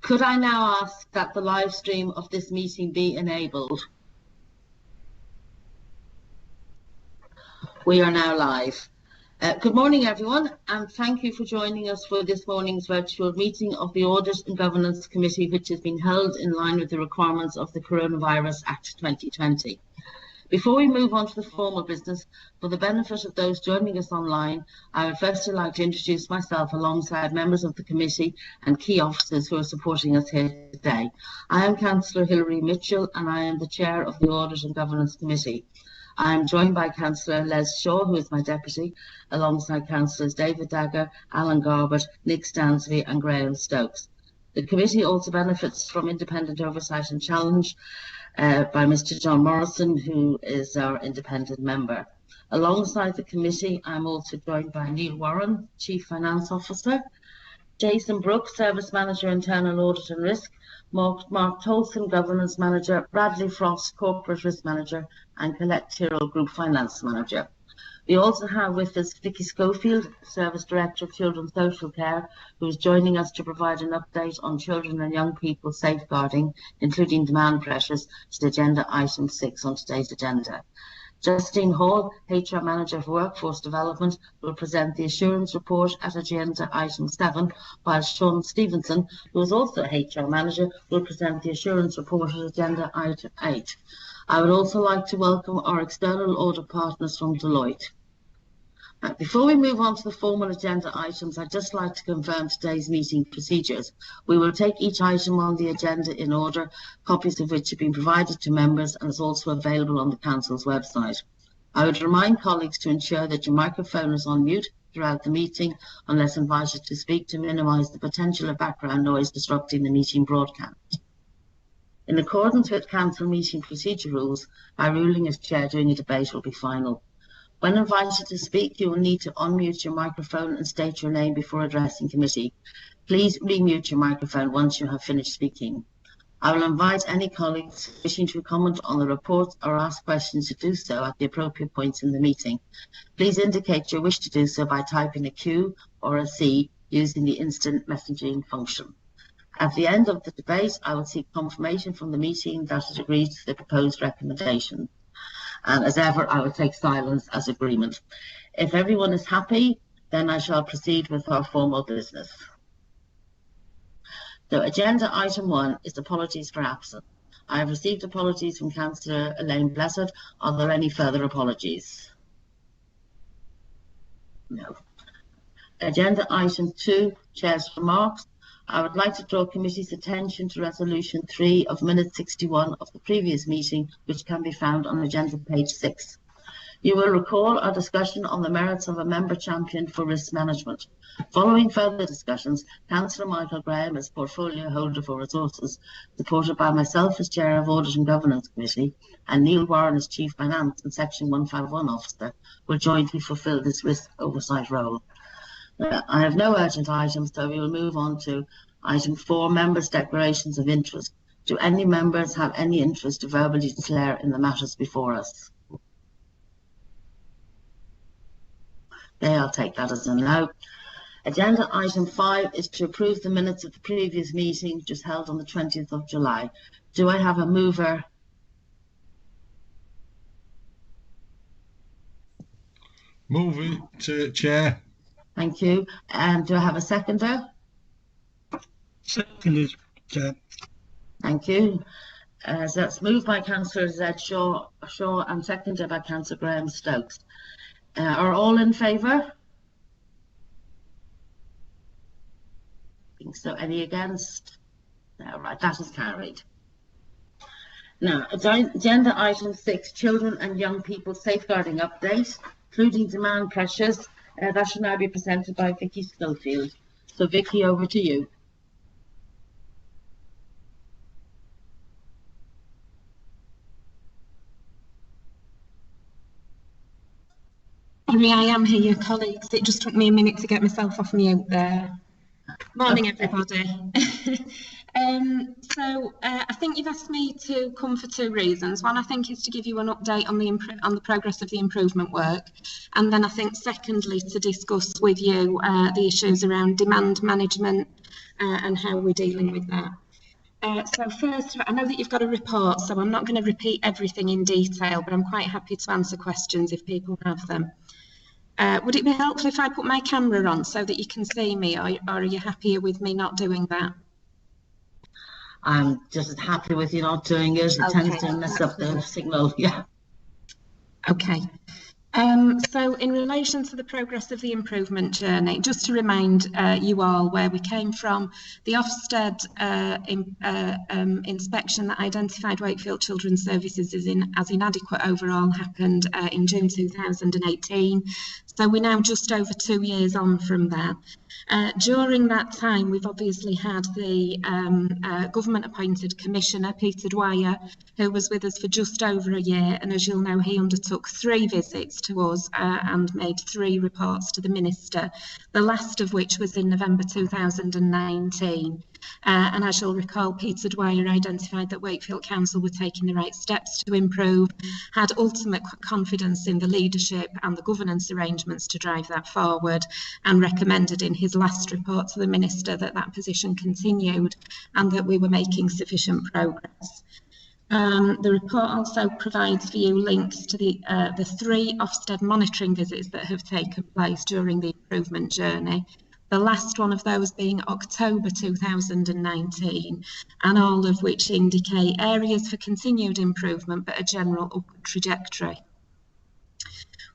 Could I now ask that the live stream of this meeting be enabled? We are now live. Good morning, everyone, and thank you for joining us for this morning's virtual meeting of the Audit and Governance Committee, which has been held in line with the requirements of the Coronavirus Act 2020. Before we move on to the formal business, for the benefit of those joining us online, I would first like to introduce myself alongside members of the committee and key officers who are supporting us here today. I am Councillor Hilary Mitchell and I am the Chair of the Audit and Governance Committee. I am joined by Councillor Les Shaw, who is my deputy, alongside Councillors David Dagger, Alan Garbett, Nick Stansby and Graham Stokes. The committee also benefits from independent oversight and challenge by Mr John Morrison, who is our independent member. Alongside the committee, I'm also joined by Neil Warren, Chief Finance Officer, Jason Brooks, Service Manager, Internal Audit and Risk, Mark Tolson, Governance Manager, Bradley Frost, Corporate Risk Manager, and Colette Tyrrell, Group Finance Manager. We also have with us Vicky Schofield, Service Director of Children's Social Care, who is joining us to provide an update on children and young people safeguarding, including demand pressures, to agenda item 6 on today's agenda. Justine Hall, HR Manager for Workforce Development, will present the assurance report at agenda item 7, while Sean Stevenson, who is also HR Manager, will present the assurance report at agenda item 8. I would also like to welcome our external audit partners from Deloitte. Before we move on to the formal agenda items, I'd just like to confirm today's meeting procedures. We will take each item on the agenda in order, copies of which have been provided to members and is also available on the Council's website. I would remind colleagues to ensure that your microphone is on mute throughout the meeting unless invited to speak, to minimise the potential of background noise disrupting the meeting broadcast. In accordance with Council meeting procedure rules, my ruling as Chair during a debate will be final. When invited to speak, you will need to unmute your microphone and state your name before addressing committee. Please remute your microphone once you have finished speaking. I will invite any colleagues wishing to comment on the report or ask questions to do so at the appropriate points in the meeting. Please indicate your wish to do so by typing a Q or a C using the instant messaging function. At the end of the debate, I will seek confirmation from the meeting that it agrees to the proposed recommendation. And as ever, I will take silence as agreement. If everyone is happy, then I shall proceed with our formal business. So agenda item 1 is apologies for absence. I have received apologies from Councillor Elaine Blessed. Are there any further apologies? No. Agenda item 2, Chair's remarks. I would like to draw committee's attention to resolution 3 of minute 61 of the previous meeting, which can be found on agenda page 6. You will recall our discussion on the merits of a member champion for risk management. Following further discussions, Councillor Michael Graham, as portfolio holder for resources, supported by myself as Chair of Audit and Governance Committee, and Neil Warren as Chief Finance and Section 151 Officer, will jointly fulfil this risk oversight role. I have no urgent items, so we will move on to item 4, members' declarations of interest. Do any members have any interest to verbally declare in the matters before us? Okay, I'll take that as a no. Agenda item 5 is to approve the minutes of the previous meeting just held on the 20th of July. Do I have a mover? Move it, Chair. Thank you. And do I have a seconder? Seconded, Chair. Thank you. So that's moved by Councillor Z Shaw and seconded by Councillor Graham Stokes. Are all in favour? So any against? No, right, that is carried. Now, agenda item 6, children and young people safeguarding update, including demand pressures. That should now be presented by Vicky Schofield. So Vicky, over to you. Sorry, I am here, colleagues. It just took me a minute to get myself off mute there. Morning, everybody. I think you've asked me to come for two reasons. One, I think, is to give you an update on the progress of the improvement work, and then I think secondly to discuss with you the issues around demand management and how we're dealing with that. So first, I know that you've got a report, so I'm not going to repeat everything in detail, but I'm quite happy to answer questions if people have them. Would it be helpful if I put my camera on so that you can see me, or are you happier with me not doing that? I'm just as happy with you not doing it. It tends to mess up the signal. Yeah. Okay. So in relation to the progress of the improvement journey, just to remind you all where we came from, the Ofsted inspection that identified Wakefield Children's Services as inadequate overall happened in June 2018. So we're now just over 2 years on from that. During that time, we've obviously had the government-appointed commissioner, Peter Dwyer, who was with us for just over a year, and as you'll know, he undertook 3 visits to us and made 3 reports to the Minister, the last of which was in November 2019. And as you'll recall, Peter Dwyer identified that Wakefield Council were taking the right steps to improve, had ultimate confidence in the leadership and the governance arrangements to drive that forward, and recommended in his last report to the Minister that that position continued and that we were making sufficient progress. The report also provides for you links to the 3 Ofsted monitoring visits that have taken place during the improvement journey, the last one of those being October 2019, and all of which indicate areas for continued improvement but a general upward trajectory.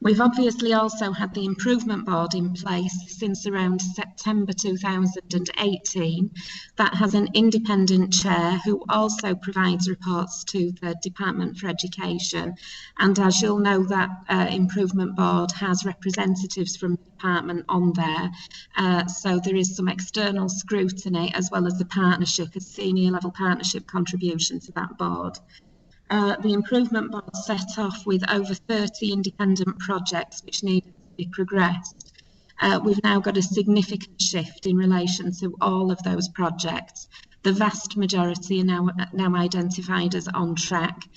We've obviously also had the improvement board in place since around September 2018. That has an independent chair who also provides reports to the Department for Education. And as you'll know, that improvement board has representatives from the department on there. So there is some external scrutiny as well as the partnership, a senior level partnership contribution to that board. The improvement board set off with over 30 independent projects which needed to be progressed. We've now got a significant shift in relation to all of those projects. The vast majority are now identified as on track.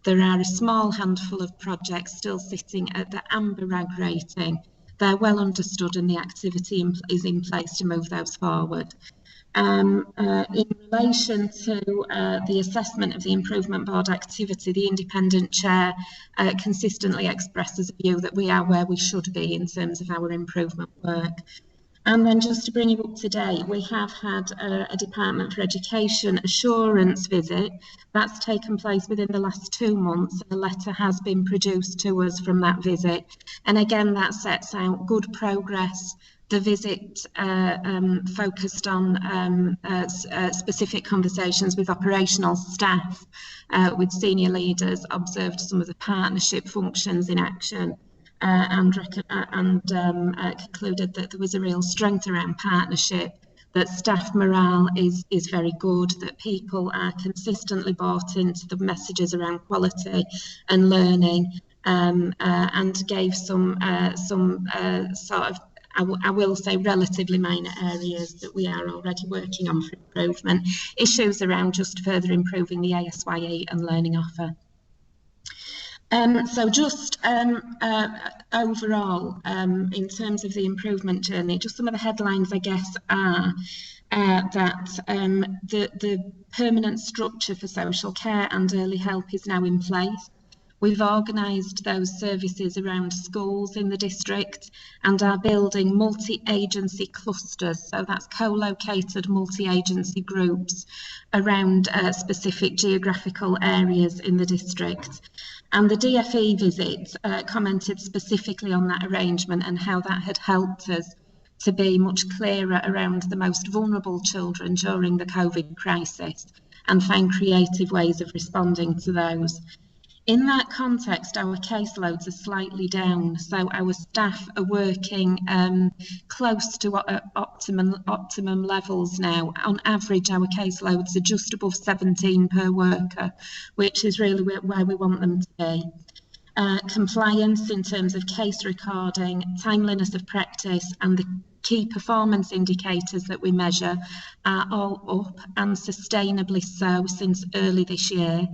There are a small handful of projects still sitting at the amber rag rating. They're well understood and the activity is in place to move those forward. In relation to the assessment of the improvement board activity, the independent chair consistently expresses a view that we are where we should be in terms of our improvement work. And then just to bring you up to date, we have had a Department for Education assurance visit that's taken place within the last 2 months. A letter has been produced to us from that visit. And again, that sets out good progress. The visit focused on specific conversations with operational staff, with senior leaders, observed some of the partnership functions in action, and concluded that there was a real strength around partnership, that staff morale is very good, that people are consistently bought into the messages around quality and learning, and gave some sort of, I will say, relatively minor areas that we are already working on for improvement. Issues around just further improving the ASYE and learning offer. So just overall, in terms of the improvement journey, just some of the headlines, I guess, are that the permanent structure for social care and early help is now in place. We've organised those services around schools in the district and are building multi-agency clusters, so that's co-located multi-agency groups around specific geographical areas in the district. And the DFE visit commented specifically on that arrangement and how that had helped us to be much clearer around the most vulnerable children during the COVID crisis and find creative ways of responding to those. In that context, our caseloads are slightly down, so our staff are working close to optimum levels now. On average, our caseloads are just above 17 per worker, which is really where we want them to be. Compliance in terms of case recording, timeliness of practice, and the key performance indicators that we measure are all up, and sustainably so since early this year.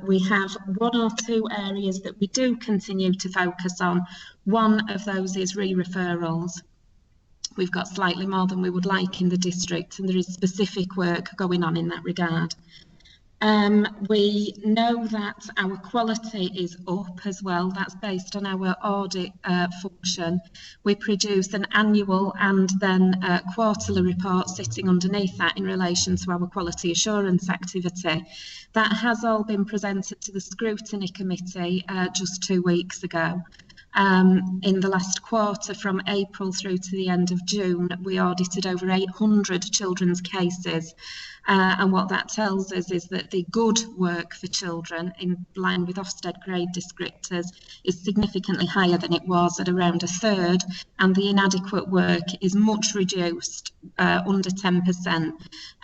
We have one or two areas that we do continue to focus on. One of those is re-referrals. We've got slightly more than we would like in the district, and there is specific work going on in that regard. We know that our quality is up as well. That's based on our audit function. We produce an annual and then quarterly report sitting underneath that in relation to our quality assurance activity. That has all been presented to the scrutiny committee just 2 weeks ago. In the last quarter, from April through to the end of June, we audited over 800 children's cases. And what that tells us is that the good work for children, in line with Ofsted grade descriptors, is significantly higher than it was at around a third, and the inadequate work is much reduced, under 10%,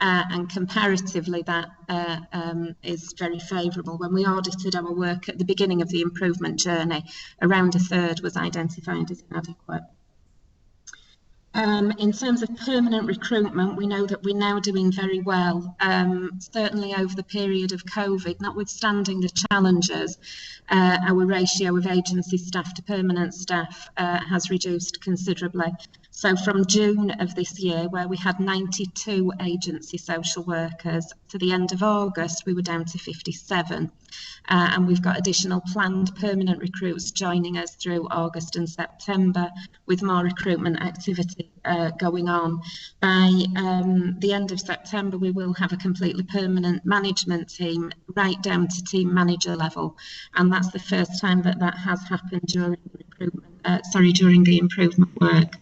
and comparatively that is very favourable. When we audited our work at the beginning of the improvement journey, around a third was identified as inadequate. In terms of permanent recruitment, we know that we're now doing very well. Certainly over the period of COVID, notwithstanding the challenges, our ratio of agency staff to permanent staff has reduced considerably. So from June of this year, where we had 92 agency social workers, to the end of August, we were down to 57. And we've got additional planned permanent recruits joining us through August and September, with more recruitment activity going on. By the end of September, we will have a completely permanent management team, right down to team manager level, and that's the first time that that has happened during during the improvement work.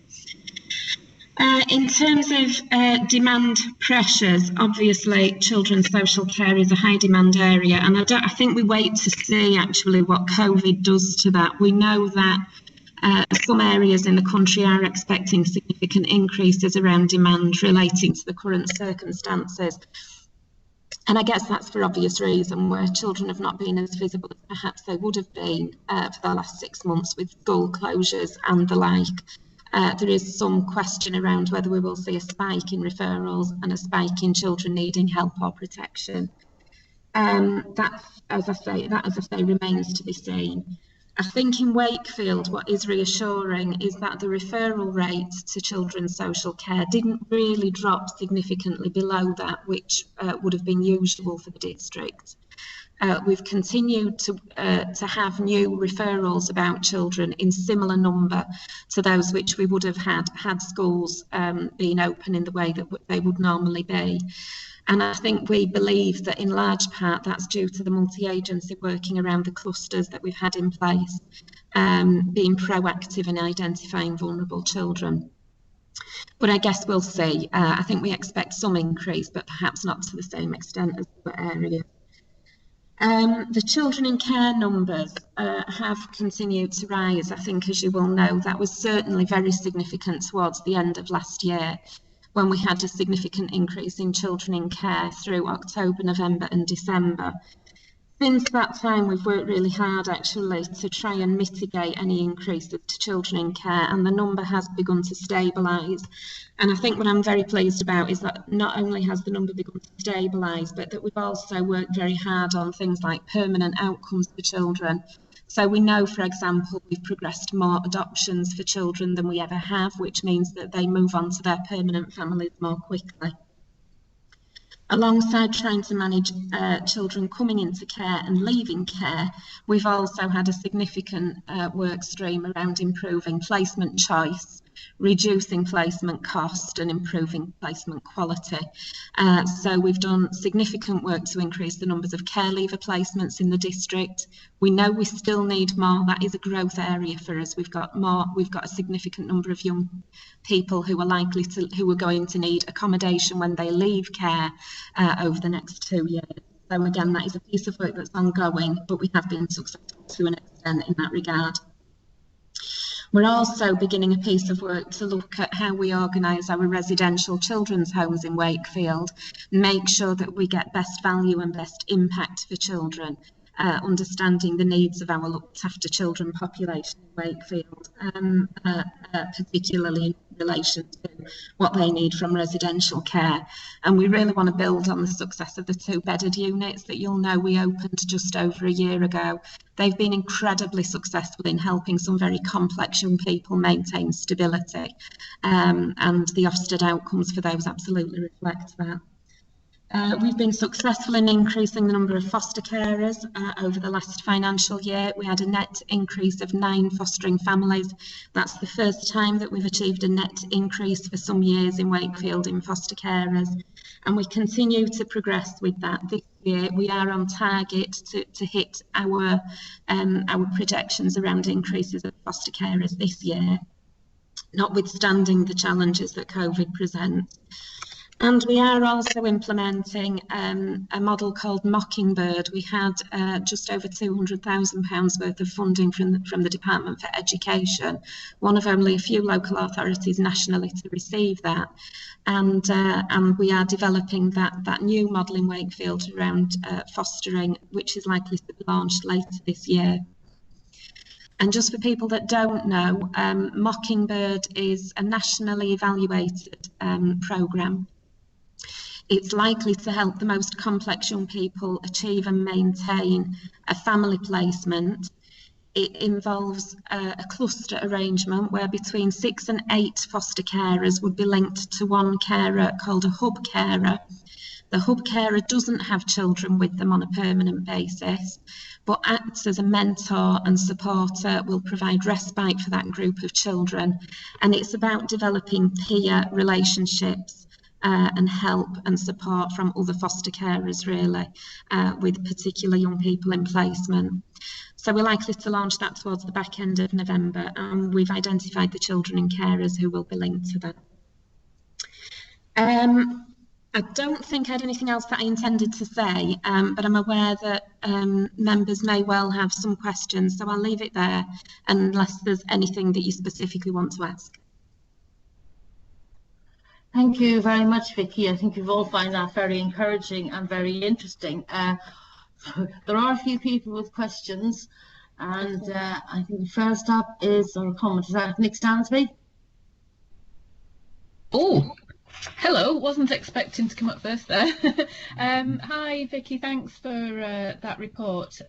In terms of demand pressures, obviously children's social care is a high demand area, and I think we wait to see actually what COVID does to that. We know that some areas in the country are expecting significant increases around demand relating to the current circumstances. And I guess that's for obvious reason, where children have not been as visible as perhaps they would have been for the last 6 months with school closures and the like. There is some question around whether we will see a spike in referrals and a spike in children needing help or protection. That, as I say, remains to be seen. I think in Wakefield, what is reassuring is that the referral rate to children's social care didn't really drop significantly below that, which would have been usual for the district. We've continued to have new referrals about children in similar number to those which we would have had schools being open in the way that they would normally be. And I think we believe that in large part that's due to the multi-agency working around the clusters that we've had in place, being proactive in identifying vulnerable children. But I guess we'll see. I think we expect some increase, but perhaps not to the same extent as other areas. The children in care numbers have continued to rise. I think, as you will know, that was certainly very significant towards the end of last year, when we had a significant increase in children in care through October, November and December. Since that time, we've worked really hard actually to try and mitigate any increases to children in care, and the number has begun to stabilise. And I think what I'm very pleased about is that not only has the number begun to stabilise, but that we've also worked very hard on things like permanent outcomes for children. So we know, for example, we've progressed more adoptions for children than we ever have, which means that they move on to their permanent families more quickly. Alongside trying to manage children coming into care and leaving care, we've also had a significant work stream around improving placement choice, reducing placement cost and improving placement quality. So we've done significant work to increase the numbers of care leaver placements in the district. We know we still need more. That is a growth area for us. We've got a significant number of young people who are going to need accommodation when they leave care over the next 2 years. So again, that is a piece of work that's ongoing, but we have been successful to an extent in that regard. We're also beginning a piece of work to look at how we organise our residential children's homes in Wakefield, make sure that we get best value and best impact for children. understanding the needs of our looked after children population in Wakefield, particularly in relation to what they need from residential care. And we really want to build on the success of the 2-bedded units that you'll know we opened just over a year ago. They've been incredibly successful in helping some very complex young people maintain stability, and the Ofsted outcomes for those absolutely reflect that. We've been successful in increasing the number of foster carers over the last financial year. We had a net increase of 9 fostering families. That's the first time that we've achieved a net increase for some years in Wakefield in foster carers. And we continue to progress with that. This year we are on target to hit our projections around increases of foster carers this year, notwithstanding the challenges that COVID presents. And we are also implementing a model called Mockingbird. We had just over £200,000 worth of funding from the Department for Education, one of only a few local authorities nationally to receive that. And we are developing that new model in Wakefield around fostering, which is likely to be launched later this year. And just for people that don't know, Mockingbird is a nationally evaluated programme. It's likely to help the most complex young people achieve and maintain a family placement. It involves a cluster arrangement where between 6 and 8 foster carers would be linked to one carer called a hub carer. The hub carer doesn't have children with them on a permanent basis, but acts as a mentor and supporter, will provide respite for that group of children. And it's about developing peer relationships and help and support from other foster carers, really, with particular young people in placement. So we're likely to launch that towards the back end of November, and we've identified the children and carers who will be linked to that. I don't think I had anything else that I intended to say, but I'm aware that members may well have some questions, so I'll leave it there unless there's anything that you specifically want to ask. Thank you very much, Vicky. I think you've all found that very encouraging and very interesting. There are a few people with questions, and I think first up is, or a comment, is that Nick Stansby? Oh, hello, wasn't expecting to come up first there. Hi Vicky, thanks for that report.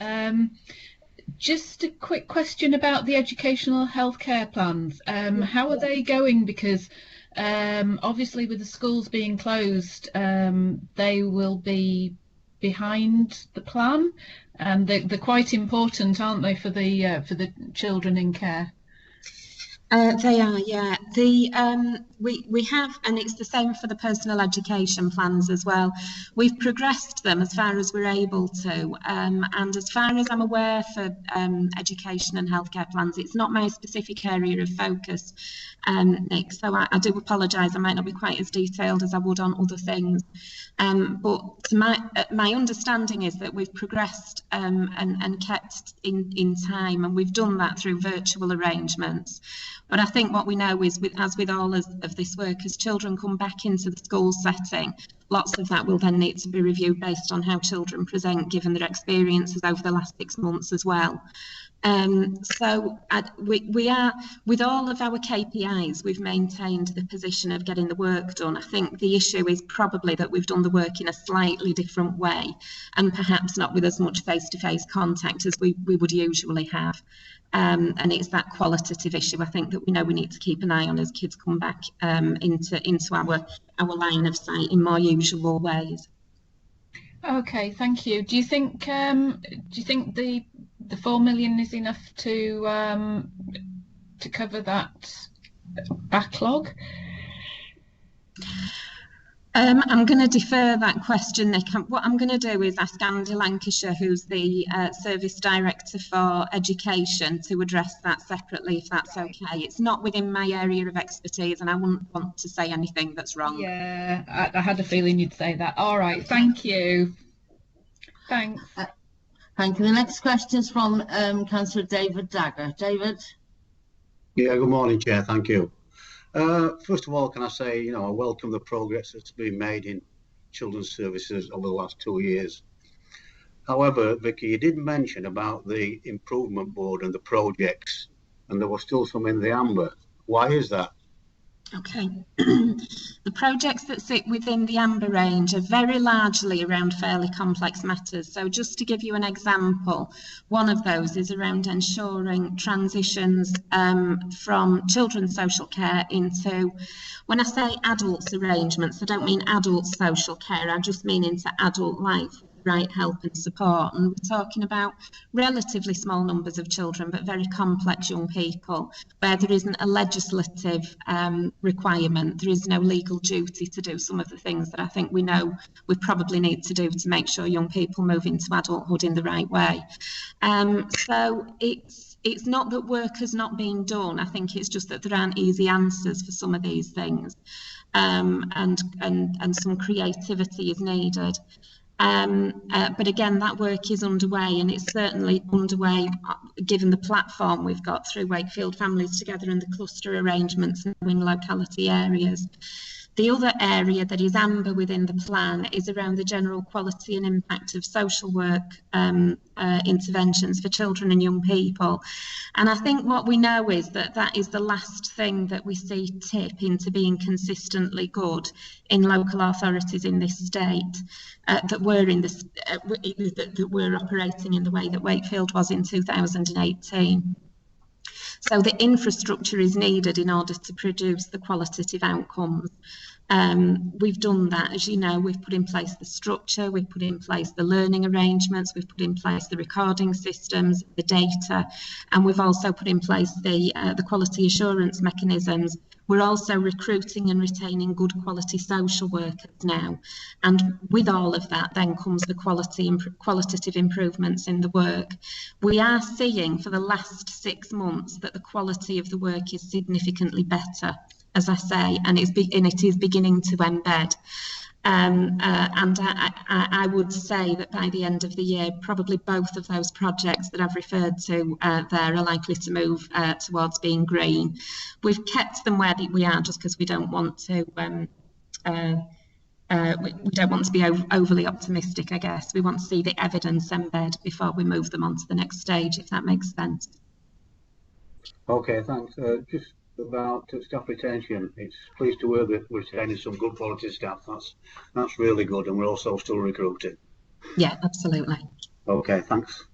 Just a quick question about the educational healthcare plans. How are they going? Because obviously with the schools being closed, they will be behind the plan, and they're quite important, aren't they, for the children in care? They are, yeah. We have, and it's the same for the personal education plans as well. We've progressed them as far as we're able to, and as far as I'm aware for education and healthcare plans, it's not my specific area of focus, Nick, so I do apologise, I might not be quite as detailed as I would on other things. But to my understanding is that we've progressed and kept in time, and we've done that through virtual arrangements. But I think what we know is, as with all of this work, as children come back into the school setting, lots of that will then need to be reviewed based on how children present, given their experiences over the last 6 months as well. So we are, with all of our KPIs, we've maintained the position of getting the work done. I think the issue is probably that we've done the work in a slightly different way, and perhaps not with as much face-to-face contact as we would usually have. And it's that qualitative issue, I think, that we know we need to keep an eye on as kids come back into our line of sight in more usual ways. Okay, thank you. Do you think the 4 million is enough to cover that backlog? I'm going to defer that question, Nick. What I'm going to do is ask Andy Lancashire, who's the Service Director for Education, to address that separately, if that's okay. It's not within my area of expertise, and I wouldn't want to say anything that's wrong. Yeah, I had a feeling you'd say that. All right, thank you. Thanks. Thank you. The next question is from Councillor David Dagger. David? Yeah, good morning, Chair. Thank you. First of all, can I say, I welcome the progress that's been made in children's services over the last 2 years. However, Vicky, you did mention about the improvement board and the projects, and there was still some in the amber. Why is that? Okay. The projects that sit within the amber range are very largely around fairly complex matters. So just to give you an example, one of those is around ensuring transitions from children's social care into, when I say adults arrangements, I don't mean adult social care, I just mean into adult life, right help and support. And we're talking about relatively small numbers of children, but very complex young people, where there isn't a legislative requirement, there is no legal duty to do some of the things that I think we know we probably need to do to make sure young people move into adulthood in the right way. So it's not that work has not been done. I think it's just that there aren't easy answers for some of these things, and some creativity is needed. But again, that work is underway, and it's certainly underway given the platform we've got through Wakefield Families Together and the cluster arrangements in locality areas. The other area that is amber within the plan is around the general quality and impact of social work interventions for children and young people. And I think what we know is that that is the last thing that we see tip into being consistently good in local authorities in this state, that we're operating in the way that Wakefield was in 2018. So the infrastructure is needed in order to produce the qualitative outcomes. We've done that, as you know. We've put in place the structure, we've put in place the learning arrangements, we've put in place the recording systems, the data, and we've also put in place the quality assurance mechanisms. We're also recruiting and retaining good quality social workers now. And with all of that then comes the qualitative improvements in the work. We are seeing for the last 6 months that the quality of the work is significantly better, as I say, and it is beginning to embed. And I would say that by the end of the year, probably both of those projects that I've referred to there are likely to move towards being green. We've kept them where we are just because we don't want to we don't want to be overly optimistic, I guess. We want to see the evidence embed before we move them on to the next stage, if that makes sense. Okay, thanks. Just about staff retention, it's pleased to hear that we're retaining some good quality staff. That's really good, and we're also still recruiting. Yeah, absolutely. Okay, thanks.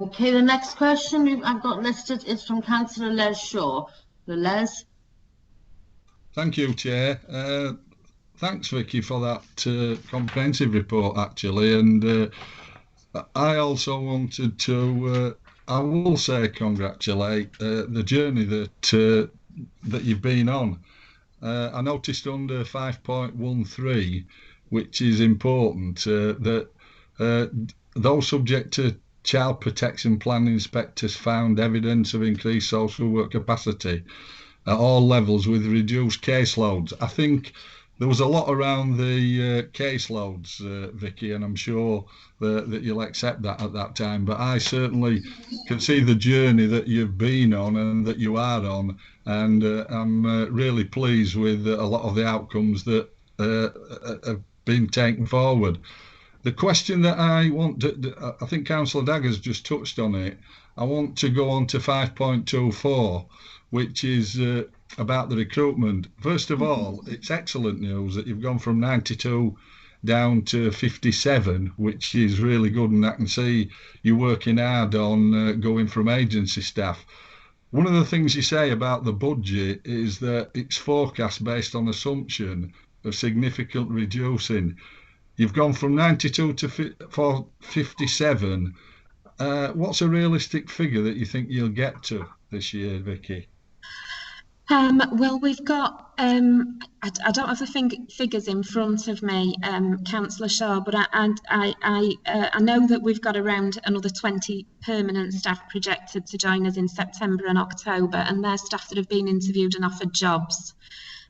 Okay, the next question I've got listed is from Councillor Les Shaw. Les. Thank you, Chair. Thanks, Vicky, for that comprehensive report, actually. And I also wanted to I will say congratulate the journey that you've been on. I noticed under 5.13, which is important, that those subject to Child Protection Plan inspectors found evidence of increased social work capacity at all levels with reduced caseloads. I think there was a lot around the caseloads, Vicky, and I'm sure that you'll accept that at that time. But I certainly can see the journey that you've been on and that you are on, and I'm really pleased with a lot of the outcomes that have been taken forward. The question that I want to, I think Councillor Dagger's just touched on it. I want to go on to 5.24, which is about the recruitment. First of all, it's excellent news that you've gone from 92 down to 57, which is really good, and I can see you working hard on going from agency staff. One of the things you say about the budget is that it's forecast based on assumption of significant reducing. You've gone from 92 to 57. What's a realistic figure that you think you'll get to this year, Vicky? Well, we've got, I don't have the figures in front of me, Councillor Shaw, but I know that we've got around another 20 permanent staff projected to join us in September and October, and they're staff that have been interviewed and offered jobs.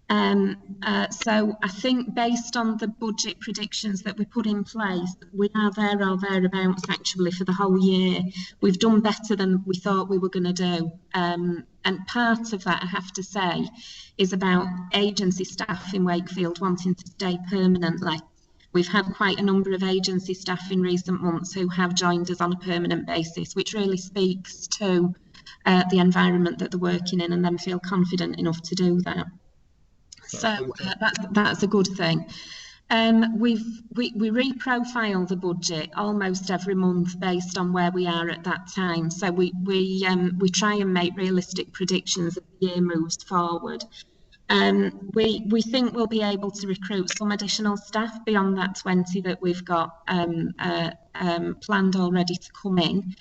So I think based on the budget predictions that we put in place, we are there or thereabouts actually for the whole year. We've done better than we thought we were going to do. And part of that, I have to say, is about agency staff in Wakefield wanting to stay permanently, We've had quite a number of agency staff in recent months who have joined us on a permanent basis, which really speaks to the environment that they're working in and then feel confident enough to do that. So that's a good thing. We reprofile the budget almost every month based on where we are at that time. So we try and make realistic predictions as the year moves forward. We think we'll be able to recruit some additional staff beyond that 20 that we've got planned already to come in.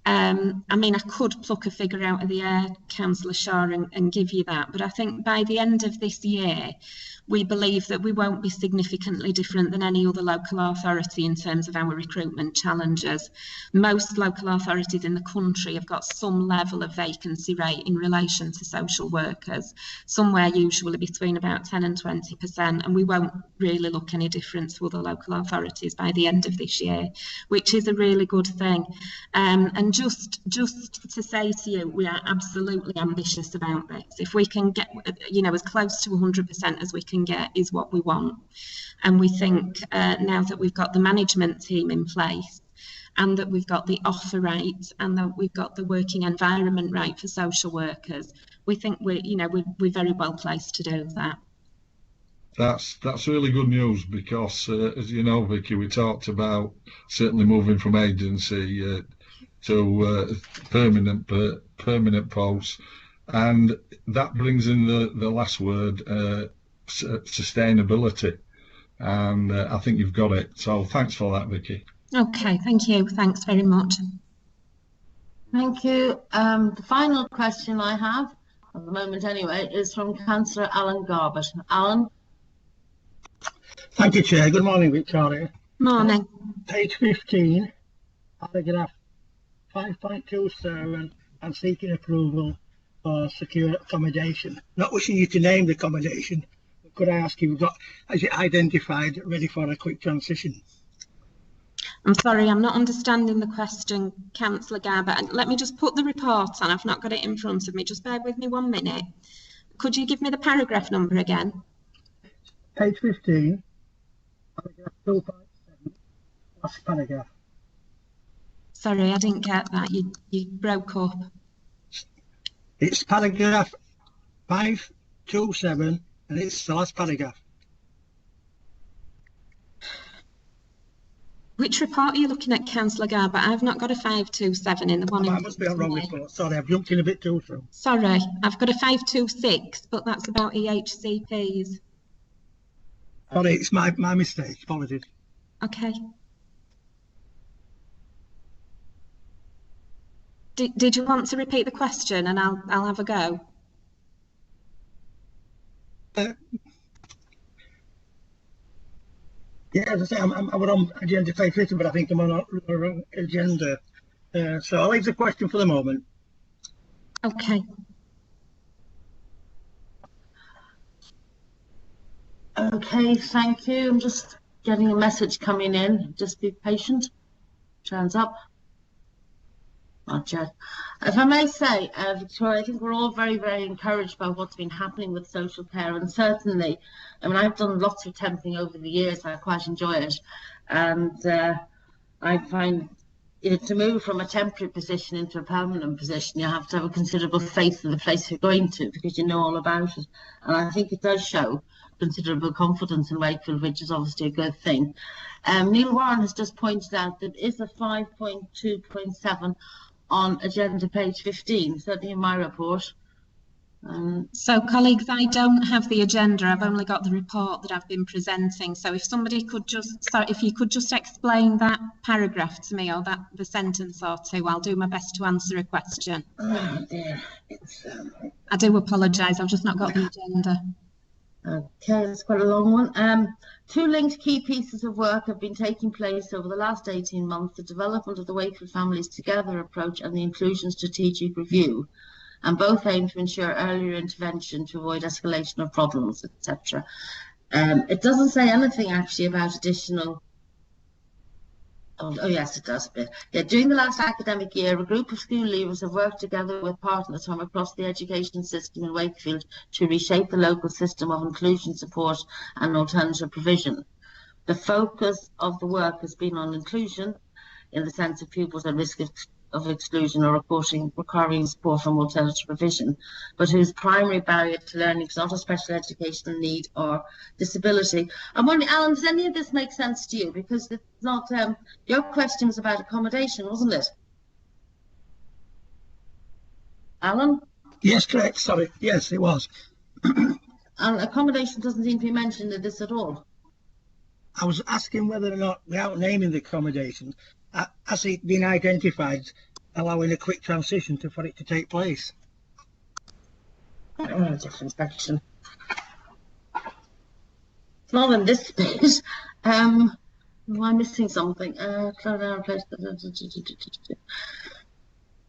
I mean, I could pluck a figure out of the air, Councillor Shaw, and give you that, but I think by the end of this year, we believe that we won't be significantly different than any other local authority in terms of our recruitment challenges. Most local authorities in the country have got some level of vacancy rate in relation to social workers, somewhere usually between about 10 and 20%, and we won't really look any different to other local authorities by the end of this year, which is a really good thing. And just to say to you, we are absolutely ambitious about this. If we can get, as close to 100% as we can get is what we want. And we think now that we've got the management team in place and that we've got the offer right and that we've got the working environment right for social workers, we think we're very well placed to do that. That's really good news because, as you know, Vicky, we talked about certainly moving from agency to permanent posts, and that brings in the last word, sustainability, and I think you've got it. So thanks for that, Vicky. Okay, thank you. Thanks very much. Thank you. The final question I have at the moment, anyway, is from Councillor Alan Garbett. Alan. Thank you, Chair. Good morning, Victoria. Morning. Page 15, paragraph 5.27, I'm seeking approval for secure accommodation. Not wishing you to name the accommodation, but could I ask you, has it identified ready for a quick transition? I'm sorry, I'm not understanding the question, Councillor Garbutt. Let me just put the report on. I've not got it in front of me. Just bear with me 1 minute. Could you give me the paragraph number again? Page 15, paragraph 2.7, last paragraph. Sorry, I didn't get that. You broke up. It's paragraph 527, and it's the last paragraph. Which report are you looking at, Councillor Garbutt? I've not got a 527 in the one. That must be a wrong report. Sorry, I've jumped in a bit too soon. Sorry, I've got a 526, but that's about EHCPs. Sorry, it's my mistake. Apologies. Okay. Did you want to repeat the question, and I'll have a go? Yeah, as I say, I'm on agenda 550, but I think I'm on the wrong agenda. So I'll leave the question for the moment. Okay. Okay, thank you. I'm just getting a message coming in. Just be patient. Turns up. Not yet. If I may say, Victoria, I think we're all very, very encouraged by what's been happening with social care, and certainly, I mean, I've done lots of temping over the years. I quite enjoy it, and I find to move from a temporary position into a permanent position, you have to have a considerable faith in the place you're going to because you know all about it, and I think it does show considerable confidence in Wakefield, which is obviously a good thing. Neil Warren has just pointed out that is a 5.2.7 on agenda page 15, certainly in my report. So, colleagues, I don't have the agenda. I've only got the report that I've been presenting. So, if somebody could if you could just explain that paragraph to me, or the sentence or two, I'll do my best to answer a question. Oh dear, I do apologise. I've just not got the agenda. Okay, that's quite a long one. Two linked key pieces of work have been taking place over the last 18 months, the development of the Wakefield Families Together approach and the Inclusion Strategic Review, and both aim to ensure earlier intervention to avoid escalation of problems, etc. It doesn't say anything actually about additional. Oh yes, it does. Yeah, during the last academic year, a group of school leavers have worked together with partners from across the education system in Wakefield to reshape the local system of inclusion support and alternative provision. The focus of the work has been on inclusion in the sense of pupils at risk of exclusion or requiring support from alternative provision, but whose primary barrier to learning is not a special educational need or disability. I'm wondering, Alan, does any of this make sense to you? Because it's not, your question was about accommodation, wasn't it? Alan? Yes, correct. Sorry. Yes, it was. And accommodation doesn't seem to be mentioned in this at all. I was asking whether or not, without naming the accommodation, has it been identified, allowing a quick transition for it to take place? A different section. It's not in this page. Am I missing something?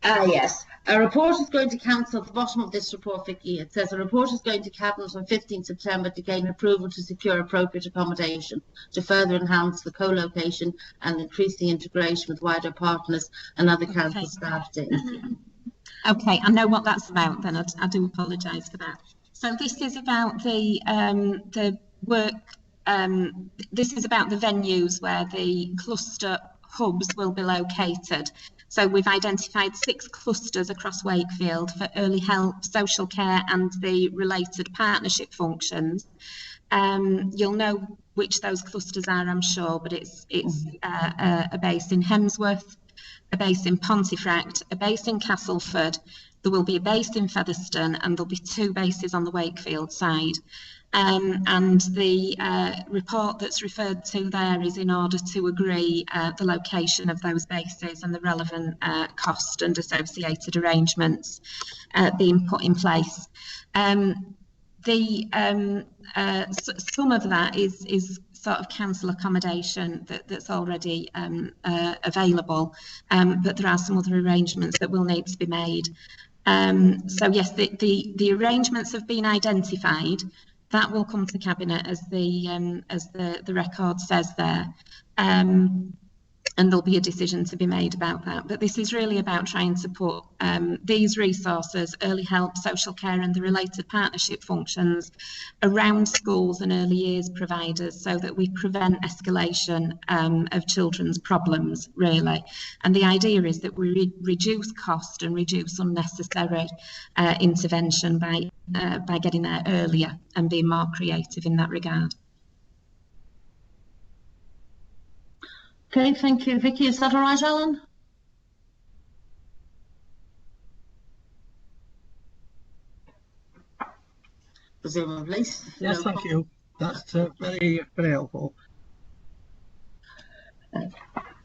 Yes. A report is going to council at the bottom of this report, Vicky. It says a report is going to Cabinet on 15 September to gain approval to secure appropriate accommodation to further enhance the co-location and increase the integration with wider partners and other council staff teams. Okay, I know what that's about then. I do apologise for that. So this is about the work, this is about the venues where the cluster hubs will be located. So we've identified 6 clusters across Wakefield for early help, social care and the related partnership functions. You'll know which those clusters are, I'm sure, but it's a base in Hemsworth, a base in Pontefract, a base in Castleford. There will be a base in Featherstone and there'll be 2 bases on the Wakefield side. And the report that's referred to there is in order to agree the location of those bases and the relevant cost and associated arrangements being put in place. Some of that is sort of council accommodation that's already available, but there are some other arrangements that will need to be made. So yes, the arrangements have been identified. That will come to Cabinet as the record says there, and there'll be a decision to be made about that. But this is really about trying to put these resources, early help, social care and the related partnership functions around schools and early years providers so that we prevent escalation of children's problems, really. And the idea is that we reduce cost and reduce unnecessary intervention by getting there earlier and being more creative in that regard. Okay, thank you, Vicky. Is that all right, Alan? Presumably. Yes, thank you. That's very, very helpful.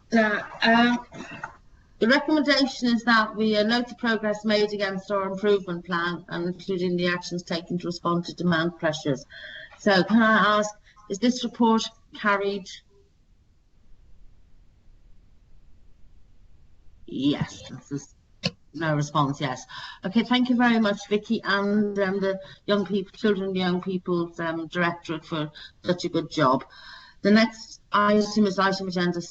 The recommendation is that we note the progress made against our improvement plan and including the actions taken to respond to demand pressures. So can I ask, is this report carried? Yes, no response, yes. Okay, thank you very much, Vicky, and the young people, Children and Young People's Directorate for such a good job. The next item is agenda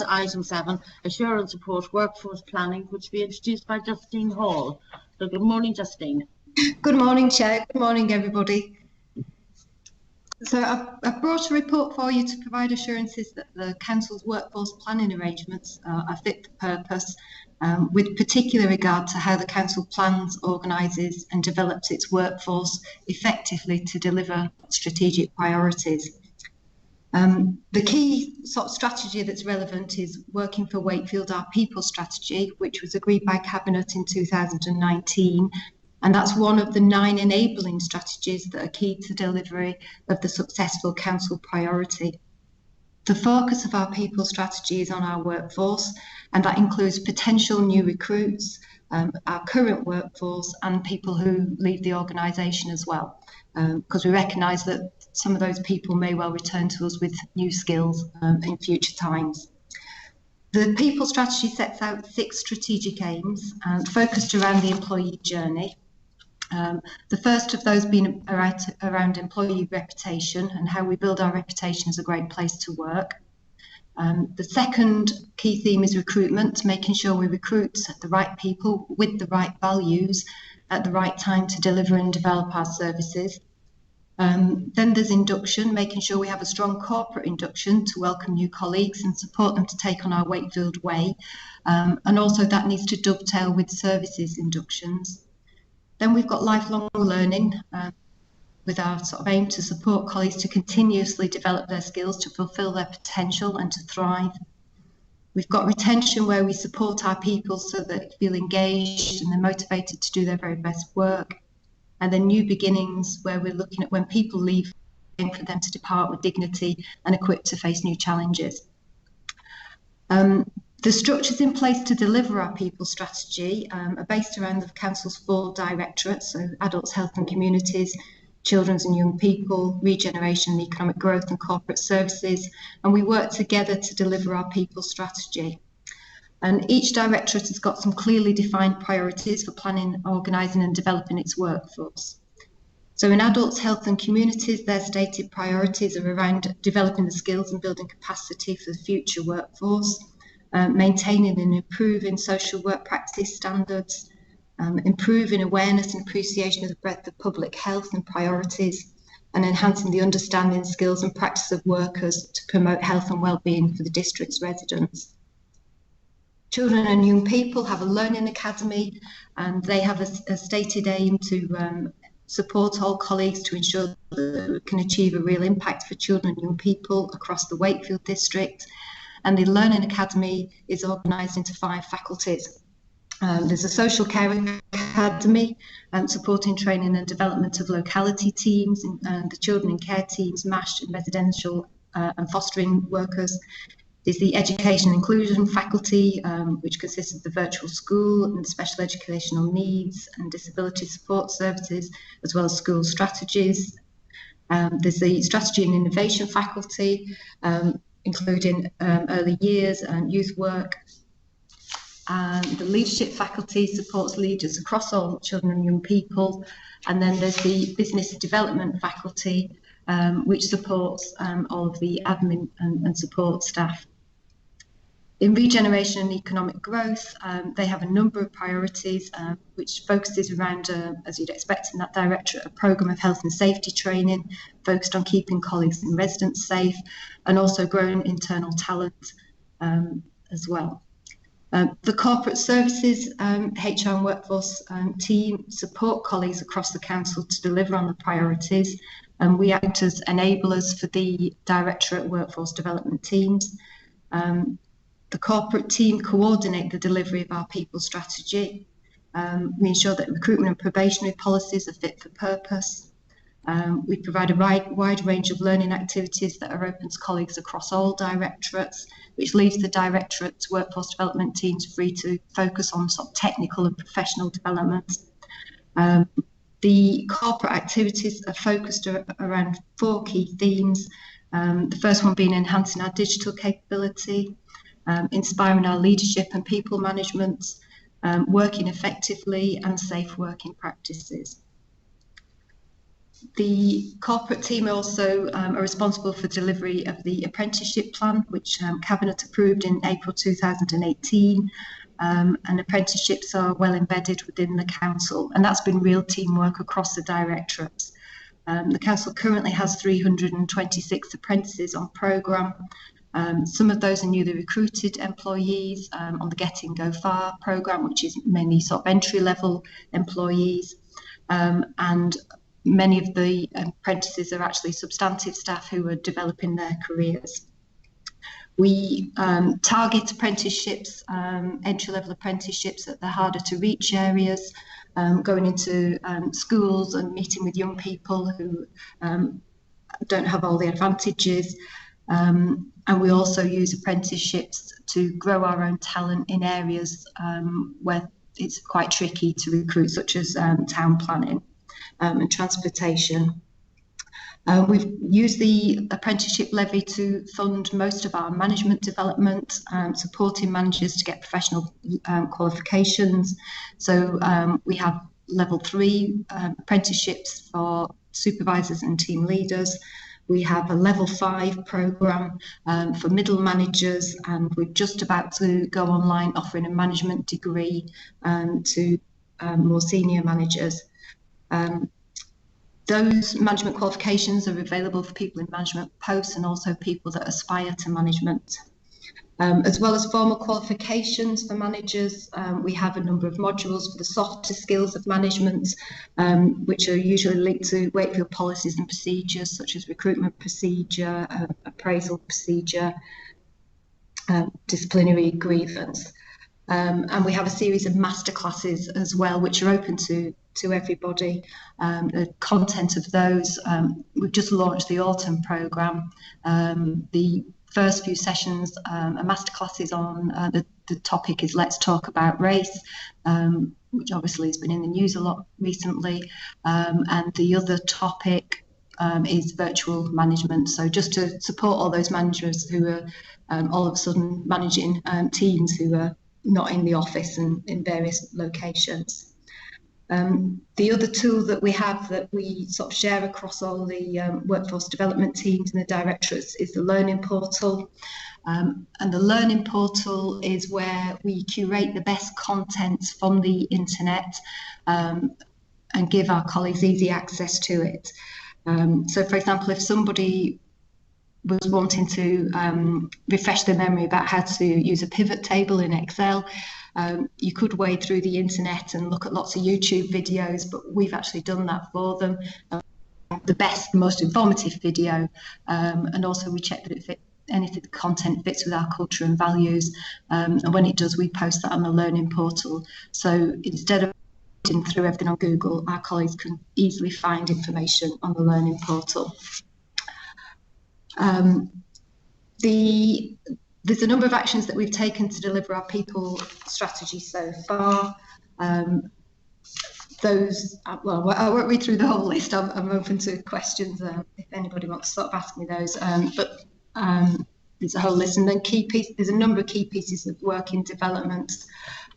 item 7, Assurance Report Workforce Planning, which will be introduced by Justine Hall. So good morning, Justine. Good morning, Chair. Good morning, everybody. So I've brought a report for you to provide assurances that the Council's workforce planning arrangements are fit for purpose, with particular regard to how the Council plans, organises and develops its workforce effectively to deliver strategic priorities. The key sort of strategy that's relevant is Working for Wakefield, our people strategy, which was agreed by Cabinet in 2019. And that's one of the 9 enabling strategies that are key to delivery of the successful council priority. The focus of our people strategy is on our workforce, and that includes potential new recruits, our current workforce, and people who leave the organisation as well, because we recognise that some of those people may well return to us with new skills in future times. The people strategy sets out 6 strategic aims focused around the employee journey. The first of those being around employee reputation and how we build our reputation as a great place to work. The second key theme is recruitment, making sure we recruit the right people with the right values at the right time to deliver and develop our services. Then there's induction, making sure we have a strong corporate induction to welcome new colleagues and support them to take on our Wakefield way. And also that needs to dovetail with services inductions. Then we've got lifelong learning, with our sort of aim to support colleagues to continuously develop their skills to fulfil their potential and to thrive. We've got retention, where we support our people so that they feel engaged and they're motivated to do their very best work. And then new beginnings, where we're looking at when people leave, for them to depart with dignity and equipped to face new challenges. The structures in place to deliver our people strategy are based around the Council's 4 directorates, so Adults, Health and Communities, Children's and Young People, Regeneration and Economic Growth and Corporate Services, and we work together to deliver our people strategy. And each directorate has got some clearly defined priorities for planning, organising and developing its workforce. So in Adults, Health and Communities, their stated priorities are around developing the skills and building capacity for the future workforce, maintaining and improving social work practice standards, improving awareness and appreciation of the breadth of public health and priorities, and enhancing the understanding, skills and practice of workers to promote health and wellbeing for the district's residents. Children and Young People have a learning academy, and they have a stated aim to support all colleagues to ensure that we can achieve a real impact for children and young people across the Wakefield district. And the Learning Academy is organised into 5 faculties. There's a social care academy supporting training and development of locality teams, and the children in care teams, MASH and residential and fostering workers. There's the education and inclusion faculty, which consists of the virtual school and special educational needs and disability support services, as well as school strategies. There's the strategy and innovation faculty, including early years and youth work. And the leadership faculty supports leaders across all children and young people. And then there's the business development faculty, which supports all of the admin and support staff. In regeneration and economic growth, they have a number of priorities, which focuses around, as you'd expect in that directorate, a programme of health and safety training focused on keeping colleagues and residents safe, and also growing internal talent as well. The corporate services HR and workforce team support colleagues across the council to deliver on the priorities, and we act as enablers for the directorate workforce development teams. The corporate team coordinate the delivery of our people strategy. We ensure that recruitment and probationary policies are fit for purpose. We provide a wide range of learning activities that are open to colleagues across all directorates, which leaves the directorate's workforce development teams free to focus on sort of technical and professional development. The corporate activities are focused around 4 key themes. The first one being enhancing our digital capability, inspiring our leadership and people management, working effectively and safe working practices. The corporate team also are responsible for delivery of the Apprenticeship Plan, which Cabinet approved in April 2018, and apprenticeships are well embedded within the council, and that's been real teamwork across the directorates. The council currently has 326 apprentices on programme. Some of those are newly recruited employees on the Get In Go Far programme, which is mainly sort of entry-level employees, and many of the apprentices are actually substantive staff who are developing their careers. We target apprenticeships, entry-level apprenticeships at the harder to reach areas, going into schools and meeting with young people who don't have all the advantages. And we also use apprenticeships to grow our own talent in areas where it's quite tricky to recruit, such as town planning and transportation. We've used the Apprenticeship Levy to fund most of our management development, supporting managers to get professional qualifications. So we have level 3 apprenticeships for supervisors and team leaders. We have a level 5 programme for middle managers, and we're just about to go online offering a management degree to more senior managers. Those management qualifications are available for people in management posts and also people that aspire to management. As well as formal qualifications for managers, we have a number of modules for the softer skills of management, which are usually linked to Wakefield policies and procedures, such as recruitment procedure, appraisal procedure, disciplinary grievance. And we have a series of masterclasses as well, which are open to everybody. The content of those, we've just launched the autumn programme. The first few sessions are masterclasses on the topic is Let's Talk About Race, which obviously has been in the news a lot recently. And the other topic is virtual management. So just to support all those managers who are all of a sudden managing teams who are not in the office and in various locations. The other tool that we have that we sort of share across all the workforce development teams and the directorates is the Learning Portal. And the Learning Portal is where we curate the best content from the internet and give our colleagues easy access to it. So, for example, if somebody was wanting to refresh their memory about how to use a pivot table in Excel, you could wade through the internet and look at lots of YouTube videos, but we've actually done that for them. The best, most informative video, and also we check that any of the content fits with our culture and values. And when it does, we post that on the Learning Portal. So instead of reading through everything on Google, our colleagues can easily find information on the Learning Portal. There's a number of actions that we've taken to deliver our people strategy so far. Well, I won't read through the whole list. I'm open to questions if anybody wants to sort of ask me those. But there's a whole list, and then there's a number of key pieces of work in development.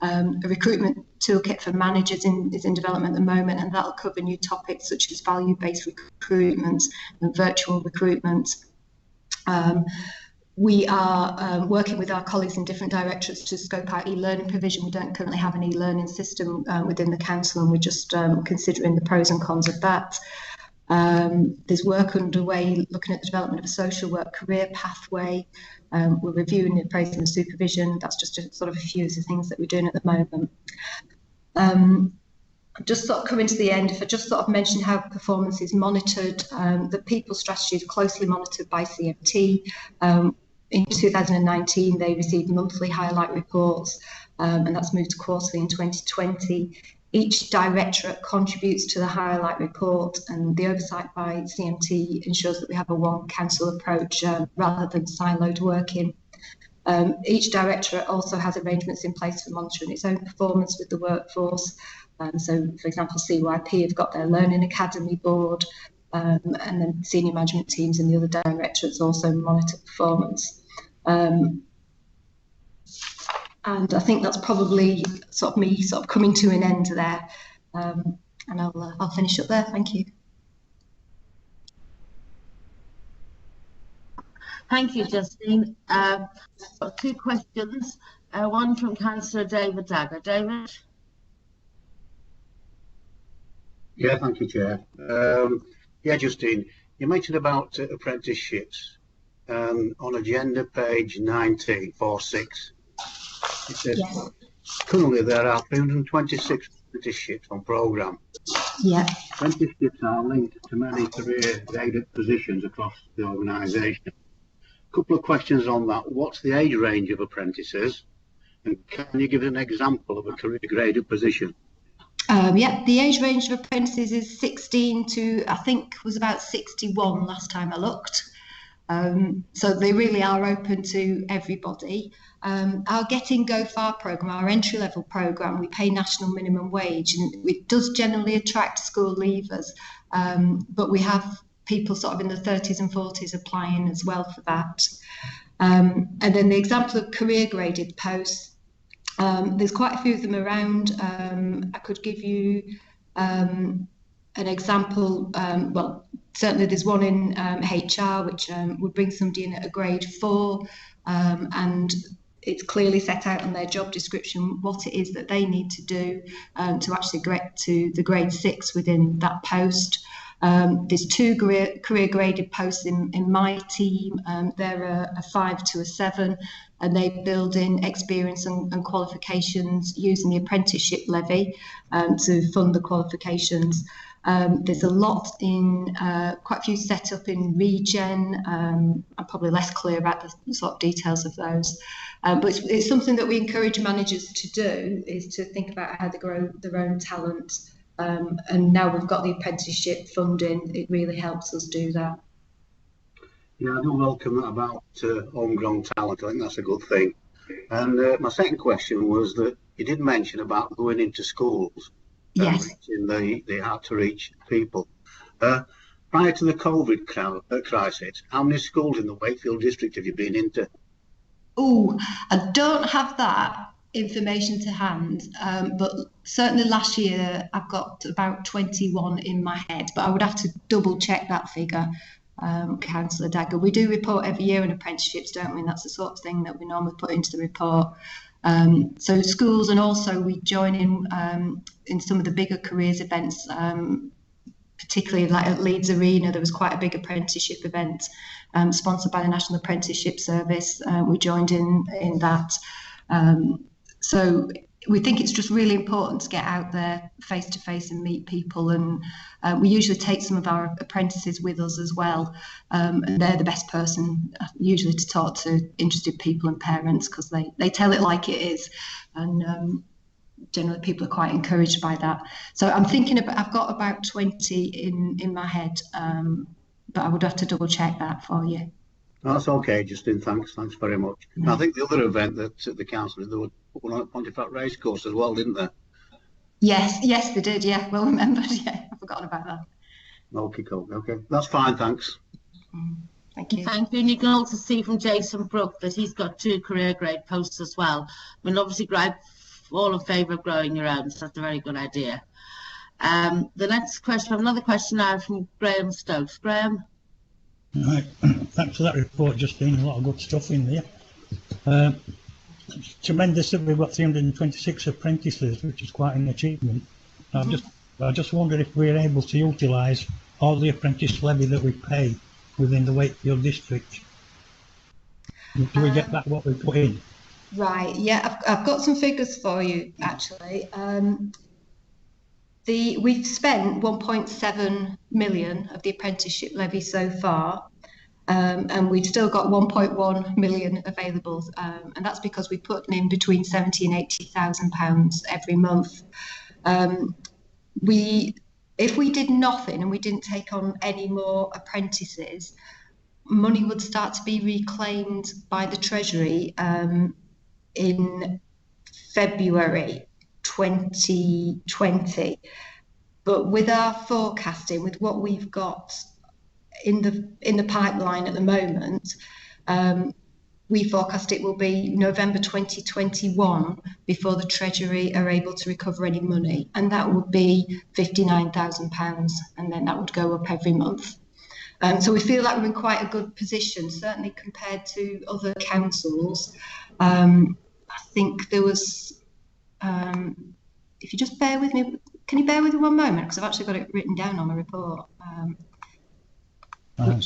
A recruitment toolkit for managers is in development at the moment, and that'll cover new topics such as value-based recruitment and virtual recruitment. We are working with our colleagues in different directorates to scope out e-learning provision. We don't currently have an e-learning system within the council, and we're just considering the pros and cons of that. There's work underway looking at the development of a social work career pathway. We're reviewing the appraisal and supervision. That's just sort of a few of the things that we're doing at the moment. Just sort of coming to the end, if I just sort of mention how performance is monitored, the people strategy is closely monitored by CMT. In 2019, they received monthly highlight reports, and that's moved to quarterly in 2020. Each directorate contributes to the highlight report, and the oversight by CMT ensures that we have a one council approach rather than siloed working. Each directorate also has arrangements in place for monitoring its own performance with the workforce. So, for example, CYP have got their Learning Academy board, and then senior management teams and the other directorates also monitor performance. And I think that's probably sort of me sort of coming to an end there. And I'll finish up there. Thank you. Thank you, Justine. I've got two questions. One from Councillor David Dagger. David? Yeah, thank you, Chair. Yeah, Justine, you mentioned about apprenticeships. On agenda page 1946, it says, yes, currently there are 326 apprenticeships on programme. Yeah. Apprenticeships are linked to many career-graded positions across the organisation. A couple of questions on that. What's the age range of apprentices? And can you give an example of a career-graded position? Yeah, the age range of apprentices is 16 to, I think, was about 61 last time I looked. So they really are open to everybody. Our Getting Go Far programme, our entry-level programme, we pay national minimum wage, and it does generally attract school leavers, but we have people sort of in the 30s and 40s applying as well for that. And then the example of career-graded posts, there's quite a few of them around. I could give you an example. Well, certainly there's one in HR, which would bring somebody in at a grade 4, and it's clearly set out on their job description what it is that they need to do to actually get to the grade 6 within that post. There's 2 career graded posts in my team. They're a 5 to a 7, and they build in experience and qualifications using the Apprenticeship Levy to fund the qualifications. There's a lot in, quite a few set up in regen. I'm probably less clear about the sort of details of those. But it's something that we encourage managers to do, is to think about how they grow their own talent. And now we've got the apprenticeship funding, it really helps us do that. Yeah, I do welcome that about homegrown talent. I think that's a good thing. And my second question was that you did mention about going into schools. Yes. Reaching the hard-to-reach people. Prior to the COVID crisis, how many schools in the Wakefield district have you been into? Oh, I don't have that information to hand, but certainly last year I've got about 21 in my head, but I would have to double check that figure, Councillor Dagger. We do report every year on apprenticeships, don't we? And that's the sort of thing that we normally put into the report. So schools, and also we join in some of the bigger careers events, particularly like at Leeds Arena. There was quite a big apprenticeship event sponsored by the National Apprenticeship Service. We joined in that. So we think it's just really important to get out there face to face and meet people, and we usually take some of our apprentices with us as well, and they're the best person usually to talk to interested people and parents, because they tell it like it is, and generally people are quite encouraged by that. So I'm thinking I've got about 20 in my head, but I would have to double check that for you. That's okay, Justin. Thanks very much. No. I think the other event that the council did, they were one at Pontefract Racecourse as well, didn't they? Yes, they did. Yeah, well remembered. Yeah, I've forgotten about that. Okay, cool. Okay, that's fine. Thanks. Thank you. Thank you. And you can also see from Jason Brook that he's got 2 career grade posts as well. I mean, obviously, all in favour of growing your own, so that's a very good idea. The next question, I have another question now from Graham Stokes. Graham? Right. Thanks for that report, Justine. A lot of good stuff in there. It's tremendous that we've got 326 apprentices, which is quite an achievement. I just wonder if we're able to utilise all the apprentice levy that we pay within the Wakefield district. Do we get back what we put in? Right, yeah, I've got some figures for you, actually. We've spent 1.7 million of the apprenticeship levy so far, and we've still got 1.1 million available, and that's because we put in between 70 and 80,000 pounds every month. If we did nothing and we didn't take on any more apprentices, money would start to be reclaimed by the Treasury in February 2020. But with our forecasting, with what we've got in the pipeline at the moment, we forecast it will be November 2021 before the Treasury are able to recover any money, and that would be £59,000, and then that would go up every month. So we feel like we're in quite a good position, certainly compared to other councils. I think there was, if you just bear with me, can you bear with me one moment? Because I've actually got it written down on the report. And I'll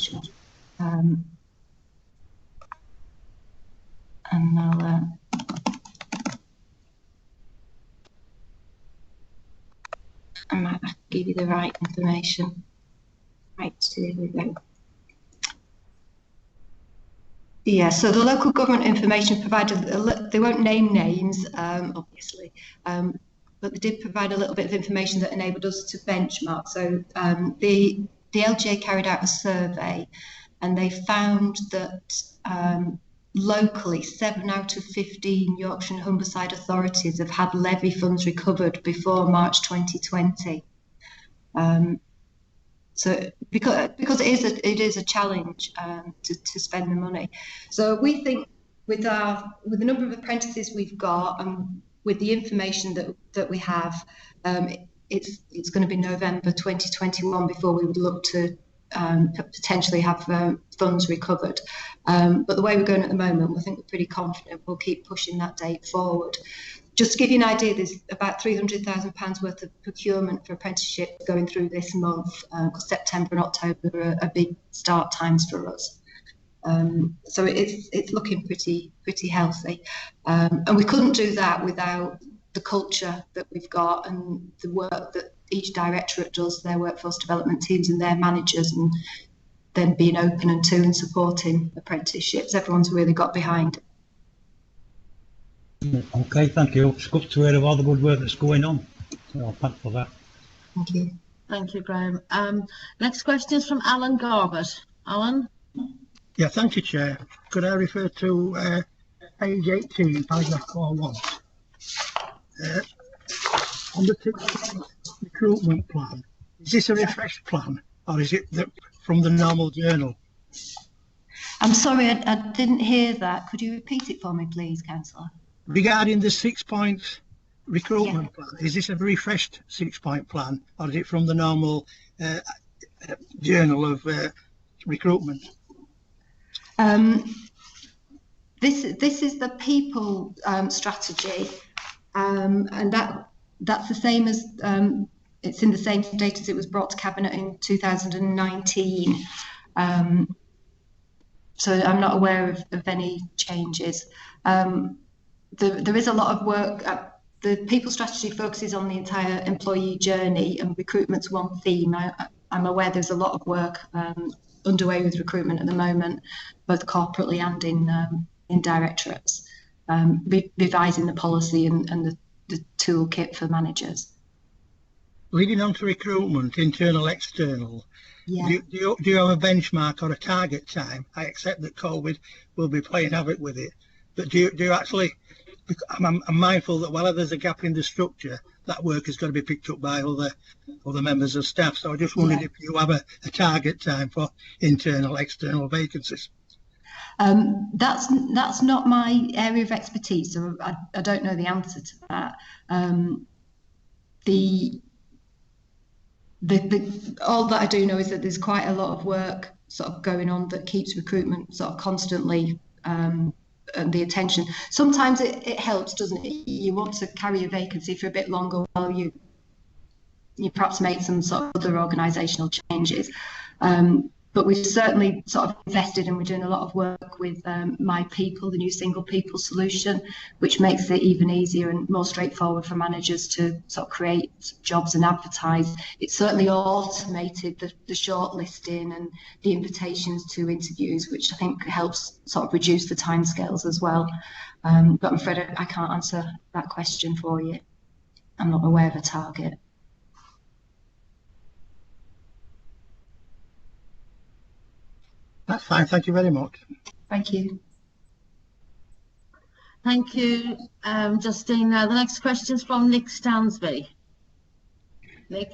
I might have to give you the right information. Right, so here we go. Yeah, so the local government information provided, they won't name names, obviously, but they did provide a little bit of information that enabled us to benchmark. So the LGA carried out a survey, and they found that locally, 7 out of 15 Yorkshire and Humberside authorities have had levy funds recovered before March 2020. So because it is a challenge to spend the money. So we think with the number of apprentices we've got, and with the information that we have, it's going to be November 2021 before we would look to potentially have funds recovered. But the way we're going at the moment, I think we're pretty confident we'll keep pushing that date forward. Just to give you an idea, there's about £300,000 worth of procurement for apprenticeship going through this month, because September and October are big start times for us. So it's looking pretty healthy, and we couldn't do that without the culture that we've got and the work that each directorate does, their workforce development teams and their managers, and then being open and supporting apprenticeships. Everyone's really got behind it. Okay, thank you. It's good to hear of all the good work that's going on. So thanks for that. Thank you. Thank you, Graham. Next question is from Alan Garbett. Alan? Yeah, thank you, Chair. Could I refer to page 18, paragraph 4.1? On the recruitment plan, is this a refreshed plan, or is it from the normal journal? I'm sorry, I didn't hear that. Could you repeat it for me, please, Councillor? Regarding the 6-point recruitment plan, is this a refreshed 6-point plan, or is it from the normal journal of recruitment? This is the people strategy, and that's the same as it's in the same state as it was brought to Cabinet in 2019. So I'm not aware of any changes. There is a lot of work. The people strategy focuses on the entire employee journey, and recruitment's one theme. I'm aware there's a lot of work underway with recruitment at the moment, both corporately and in directorates, revising the policy and the toolkit for managers. Leading on to recruitment, internal, external, Yeah. do you have a benchmark or a target time? I accept that COVID will be playing havoc with it, but do you actually, I'm mindful that while there's a gap in the structure, that work is going to be picked up by other members of staff. So I just wondered if you have a target time for internal, external vacancies. That's not my area of expertise, so I don't know the answer to that. All that I do know is that there's quite a lot of work sort of going on that keeps recruitment sort of constantly the attention. Sometimes it helps, doesn't it? You want to carry a vacancy for a bit longer while you perhaps make some sort of other organisational changes. But we've certainly sort of invested, and we're doing a lot of work with My People, the new single people solution, which makes it even easier and more straightforward for managers to sort of create jobs and advertise. It's certainly automated the shortlisting and the invitations to interviews, which I think helps sort of reduce the timescales as well. But I'm afraid I can't answer that question for you. I'm not aware of a target. That's fine, thank you very much. Thank you. Thank you, Justine. The next question is from Nick Stansby. Nick.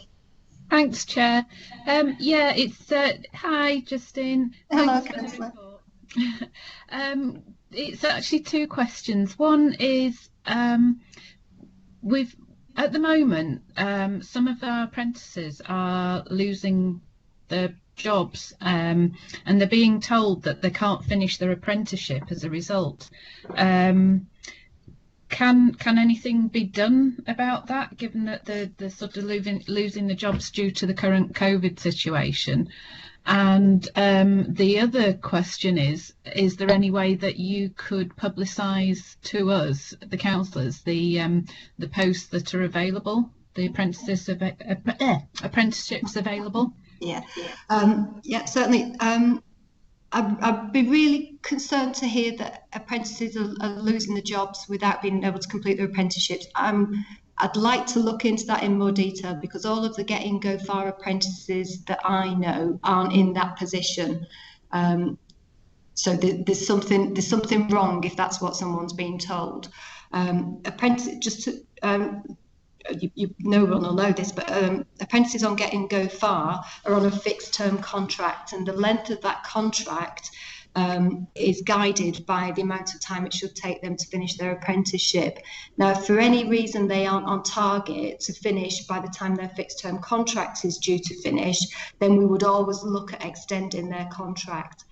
Thanks, Chair. Yeah, it's hi, Justine. Hello, Thanks for the Councillor. report. It's actually two questions. One is at the moment, some of our apprentices are losing their jobs, and they're being told that they can't finish their apprenticeship as a result. Can anything be done about that, given that they're sort of losing the jobs due to the current COVID situation? And the other question is there any way that you could publicise to us, the councillors, the posts that are available, the apprenticeships available? Yeah, certainly. I'd be really concerned to hear that apprentices are losing the jobs without being able to complete their apprenticeships. I'd like to look into that in more detail, because all of the Get In Go Far apprentices that I know aren't in that position. So there's something wrong if that's what someone's being told. No one will know this, but apprentices on Get In Go Far are on a fixed term contract, and the length of that contract is guided by the amount of time it should take them to finish their apprenticeship. Now, if for any reason they aren't on target to finish by the time their fixed term contract is due to finish, then we would always look at extending their contract.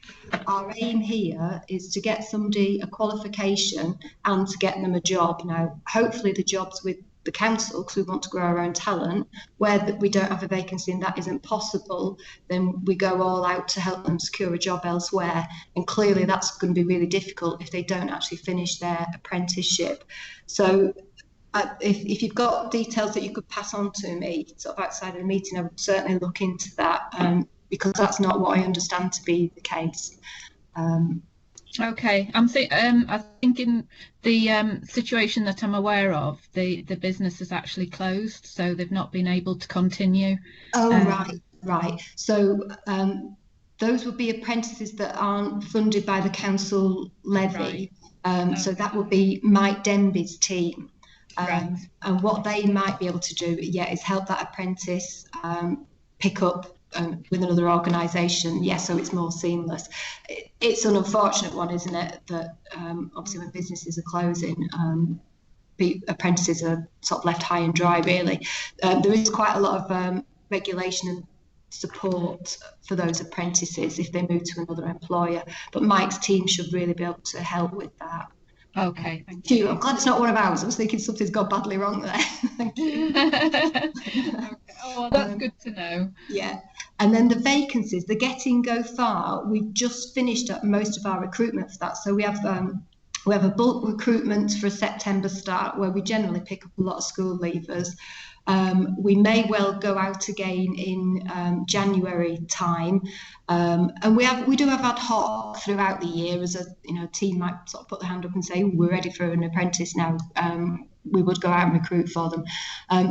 Our aim here is to get somebody a qualification and to get them a job. Now, hopefully the jobs with the council, because we want to grow our own talent, where we don't have a vacancy and that isn't possible, then we go all out to help them secure a job elsewhere. And clearly that's going to be really difficult if they don't actually finish their apprenticeship. So if you've got details that you could pass on to me sort of outside of the meeting, I would certainly look into that, because that's not what I understand to be the case. Okay, I think in the situation that I'm aware of, the business is actually closed, so they've not been able to continue. Oh, right. So those would be apprentices that aren't funded by the council levy. Right. So that would be Mike Denby's team. Right. And what they might be able to do, is help that apprentice pick up with another organisation, so it's more seamless. It's an unfortunate one, isn't it, that obviously when businesses are closing, apprentices are sort of left high and dry, really. There is quite a lot of regulation and support for those apprentices if they move to another employer, but Mike's team should really be able to help with that. Okay, thank you. I'm glad it's not one of ours. I was thinking something's gone badly wrong there. Thank you. Okay. Oh, that's good to know. Yeah. And then the vacancies, the Get In Go Far, we've just finished up most of our recruitment for that. So we have a bulk recruitment for a September start where we generally pick up a lot of school leavers. We may well go out again in January time, and we do have ad hoc throughout the year as a team might sort of put their hand up and say we're ready for an apprentice now. We would go out and recruit for them.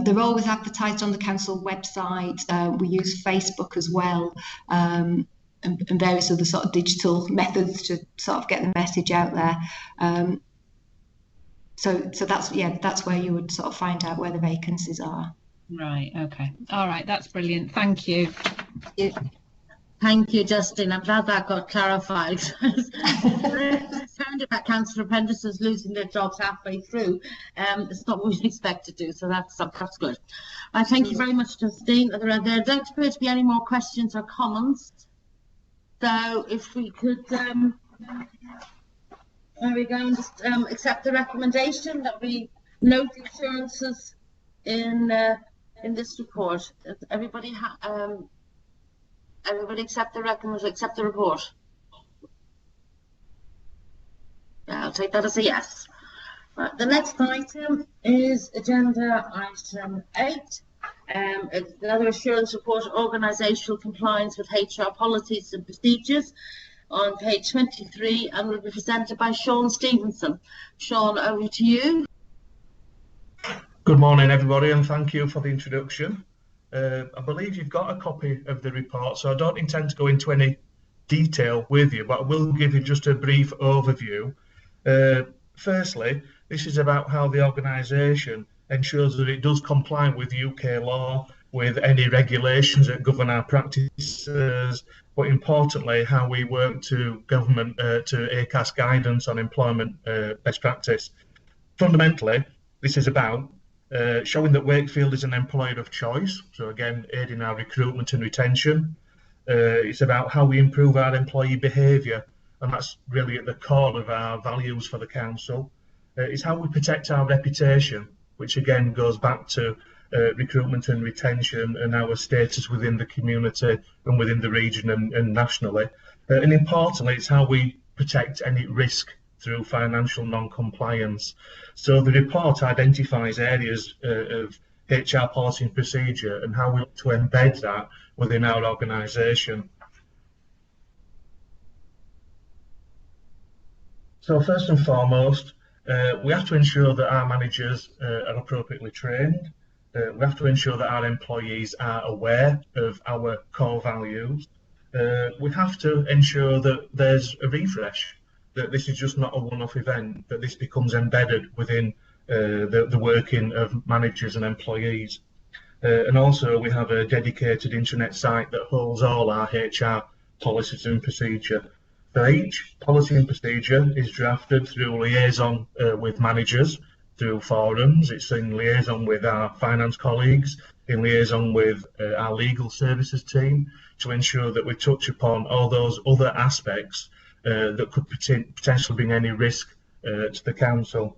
They're always advertised on the council website. We use Facebook as well, and various other sort of digital methods to sort of get the message out there. So that's where you would sort of find out where the vacancies are. Right. Okay. All right. That's brilliant. Thank you. Thank you, Justine. I'm glad that got clarified. It's found about council apprentices losing their jobs halfway through. It's not what we expect to do, so that's good. Thank you very much, Justine. There don't appear to be any more questions or comments. So if we could. There we go, and just accept the recommendation that we note the assurances in this report. Does everybody accept the recommendation, accept the report? Yeah, I'll take that as a yes. Right, the next item is agenda item 8. It's another assurance report, organisational compliance with HR policies and procedures, on page 23, and will be presented by Sean Stevenson. Sean, over to you. Good morning, everybody, and thank you for the introduction. I believe you've got a copy of the report, so I don't intend to go into any detail with you, but I will give you just a brief overview. Firstly, this is about how the organisation ensures that it does comply with UK law, with any regulations that govern our practices, but importantly, how we work to government, to ACAS guidance on employment best practice. Fundamentally, this is about showing that Wakefield is an employer of choice, so again, aiding our recruitment and retention. It's about how we improve our employee behaviour, and that's really at the core of our values for the council. It's how we protect our reputation, which again goes back to recruitment and retention and our status within the community and within the region and nationally. And importantly, it's how we protect any risk through financial non-compliance. So the report identifies areas of HR policy and procedure and how we look to embed that within our organisation. So first and foremost, we have to ensure that our managers are appropriately trained. We have to ensure that our employees are aware of our core values. We have to ensure that there's a refresh, that this is just not a one-off event, that this becomes embedded within the working of managers and employees. And also we have a dedicated intranet site that holds all our HR policies and procedure. So each policy and procedure is drafted through liaison with managers, through forums. It's in liaison with our finance colleagues, in liaison with our legal services team, to ensure that we touch upon all those other aspects that could potentially bring any risk to the council.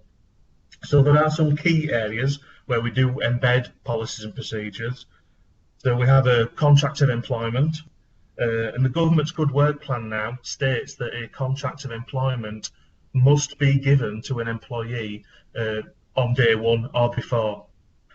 So there are some key areas where we do embed policies and procedures. So we have a contract of employment, and the government's Good Work Plan now states that a contract of employment must be given to an employee on day one or before.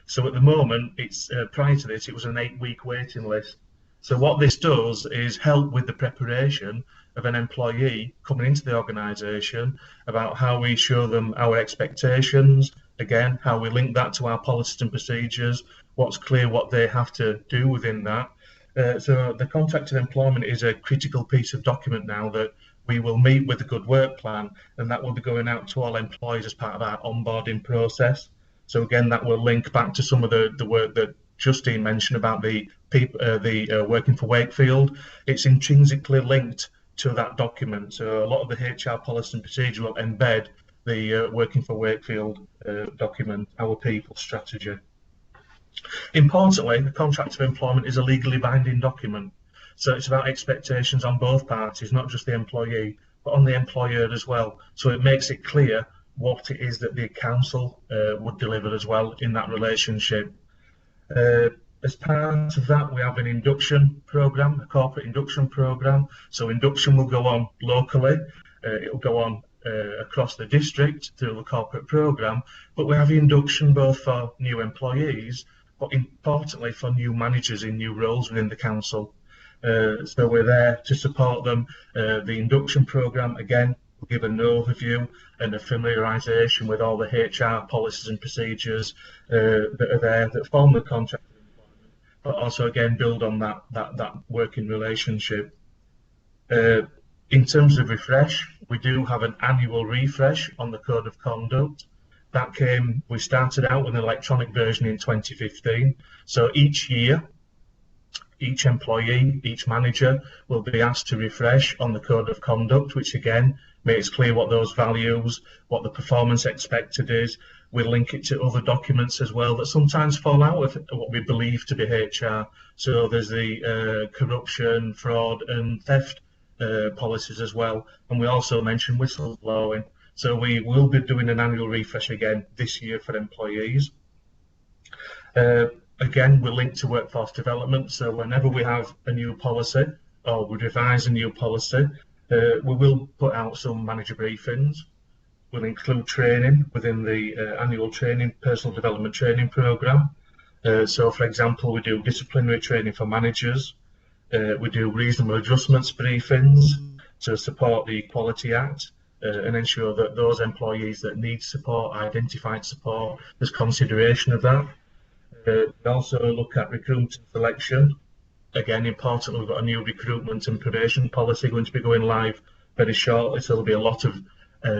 So at the moment, it's prior to this, it was an 8-week waiting list. So what this does is help with the preparation of an employee coming into the organisation, about how we show them our expectations, again, how we link that to our policies and procedures, what's clear what they have to do within that. So the contract of employment is a critical piece of document now that we will meet with the Good Work Plan, and that will be going out to all employees as part of our onboarding process. So again, that will link back to some of the work that Justine mentioned about the working for Wakefield. It's intrinsically linked to that document. So a lot of the HR policy and procedure will embed the working for Wakefield document, our people strategy. Importantly, the contract of employment is a legally binding document. So it's about expectations on both parties, not just the employee, but on the employer as well. So it makes it clear what it is that the council would deliver as well in that relationship. As part of that, we have an induction programme, a corporate induction programme. So induction will go on locally, it will go on across the district through the corporate programme, but we have induction both for new employees, but importantly for new managers in new roles within the council. So we're there to support them. The induction programme, again, will give an overview and a familiarisation with all the HR policies and procedures that are there, that form the contract of employment, but also again build on that working relationship. In terms of refresh, we do have an annual refresh on the Code of Conduct. We started out with an electronic version in 2015. So each year, each employee, each manager will be asked to refresh on the Code of Conduct, which again makes clear what those values, what the performance expected is. We link it to other documents as well that sometimes fall out of what we believe to be HR. So there's the corruption, fraud and theft policies as well. And we also mentioned whistleblowing. So we will be doing an annual refresh again this year for employees. Again, we're linked to workforce development. So whenever we have a new policy or we revise a new policy, we will put out some manager briefings. We'll include training within the annual training, personal development training programme. So for example, we do disciplinary training for managers. We do reasonable adjustments briefings to support the Equality Act and ensure that those employees that need support, identified support, there's consideration of that. We also look at recruitment and selection. Again, importantly, we've got a new recruitment and probation policy going to be going live very shortly, so there'll be a lot of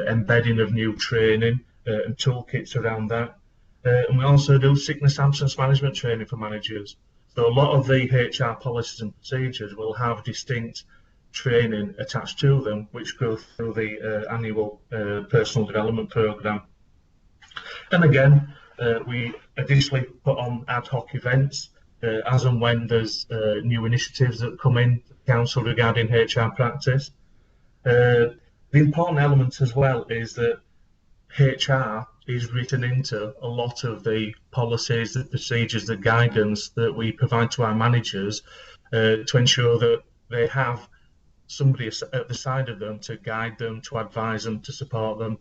embedding of new training and toolkits around that. And we also do sickness absence management training for managers. So a lot of the HR policies and procedures will have distinct training attached to them, which go through the annual personal development programme. And again, we additionally put on ad hoc events as and when there's new initiatives that come in to the council regarding HR practice. The important element as well is that HR is written into a lot of the policies, the procedures, the guidance that we provide to our managers to ensure that they have somebody at the side of them to guide them, to advise them, to support them.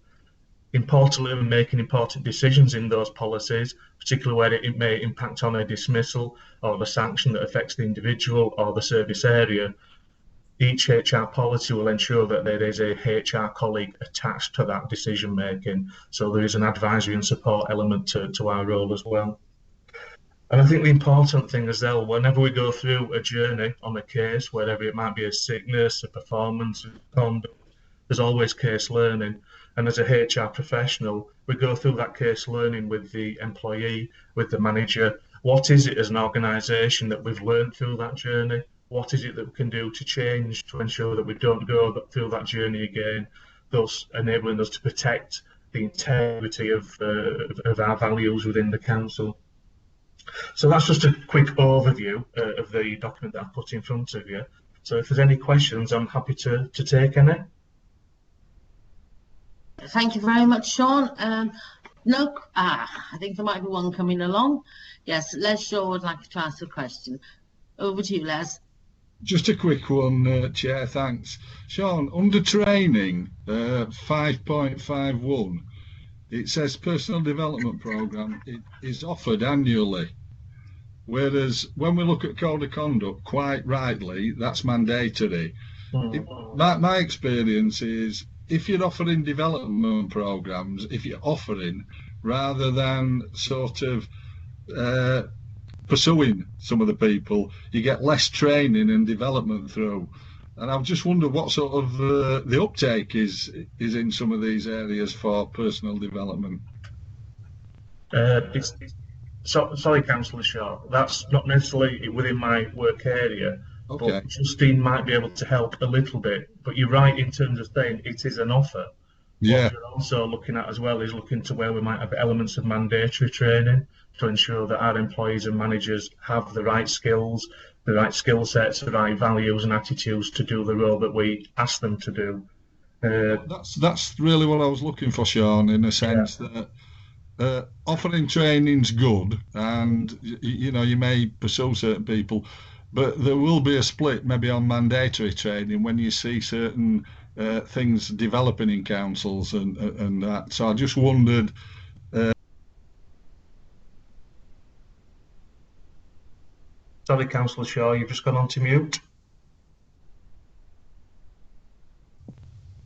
Importantly, when making important decisions in those policies, particularly where it may impact on a dismissal or the sanction that affects the individual or the service area, each HR policy will ensure that there is a HR colleague attached to that decision making. So there is an advisory and support element to our role as well. And I think the important thing as well, whenever we go through a journey on a case, wherever it might be a sickness, a performance, a conduct, there's always case learning. And as a HR professional, we go through that case learning with the employee, with the manager. What is it as an organisation that we've learned through that journey? what is it that we can do to change to ensure that we don't go through that journey again, thus enabling us to protect the integrity of our values within the council. So that's just a quick overview of the document that I've put in front of you. So if there's any questions, I'm happy to take any. Thank you very much, Sean. No, I think there might be one coming along. Yes, Les Shaw would like to ask a question. Over to you, Les. Just a quick one, Chair, thanks. Sean, under training, 5.51, it says personal development programme is offered annually. Whereas when we look at code of conduct, quite rightly, that's mandatory. My experience is, if you're offering development programmes, if you're offering, rather than sort of pursuing some of the people, you get less training and development through. And I've just wondered what sort of the uptake is in some of these areas for personal development. Sorry, Councillor Shaw, that's not necessarily within my work area. Okay. But Justine might be able to help a little bit. But you're right in terms of saying it is an offer. Yeah. What you're also looking at as well is looking to where we might have elements of mandatory training to ensure that our employees and managers have the right skills, the right skill sets, the right values and attitudes to do the role that we ask them to do. That's really what I was looking for, Sean, in a sense that offering training's good, and you know, you may pursue certain people, but there will be a split maybe on mandatory training when you see certain things developing in councils and that. So I just wondered. Sorry, Councillor Shaw, you've just gone on to mute.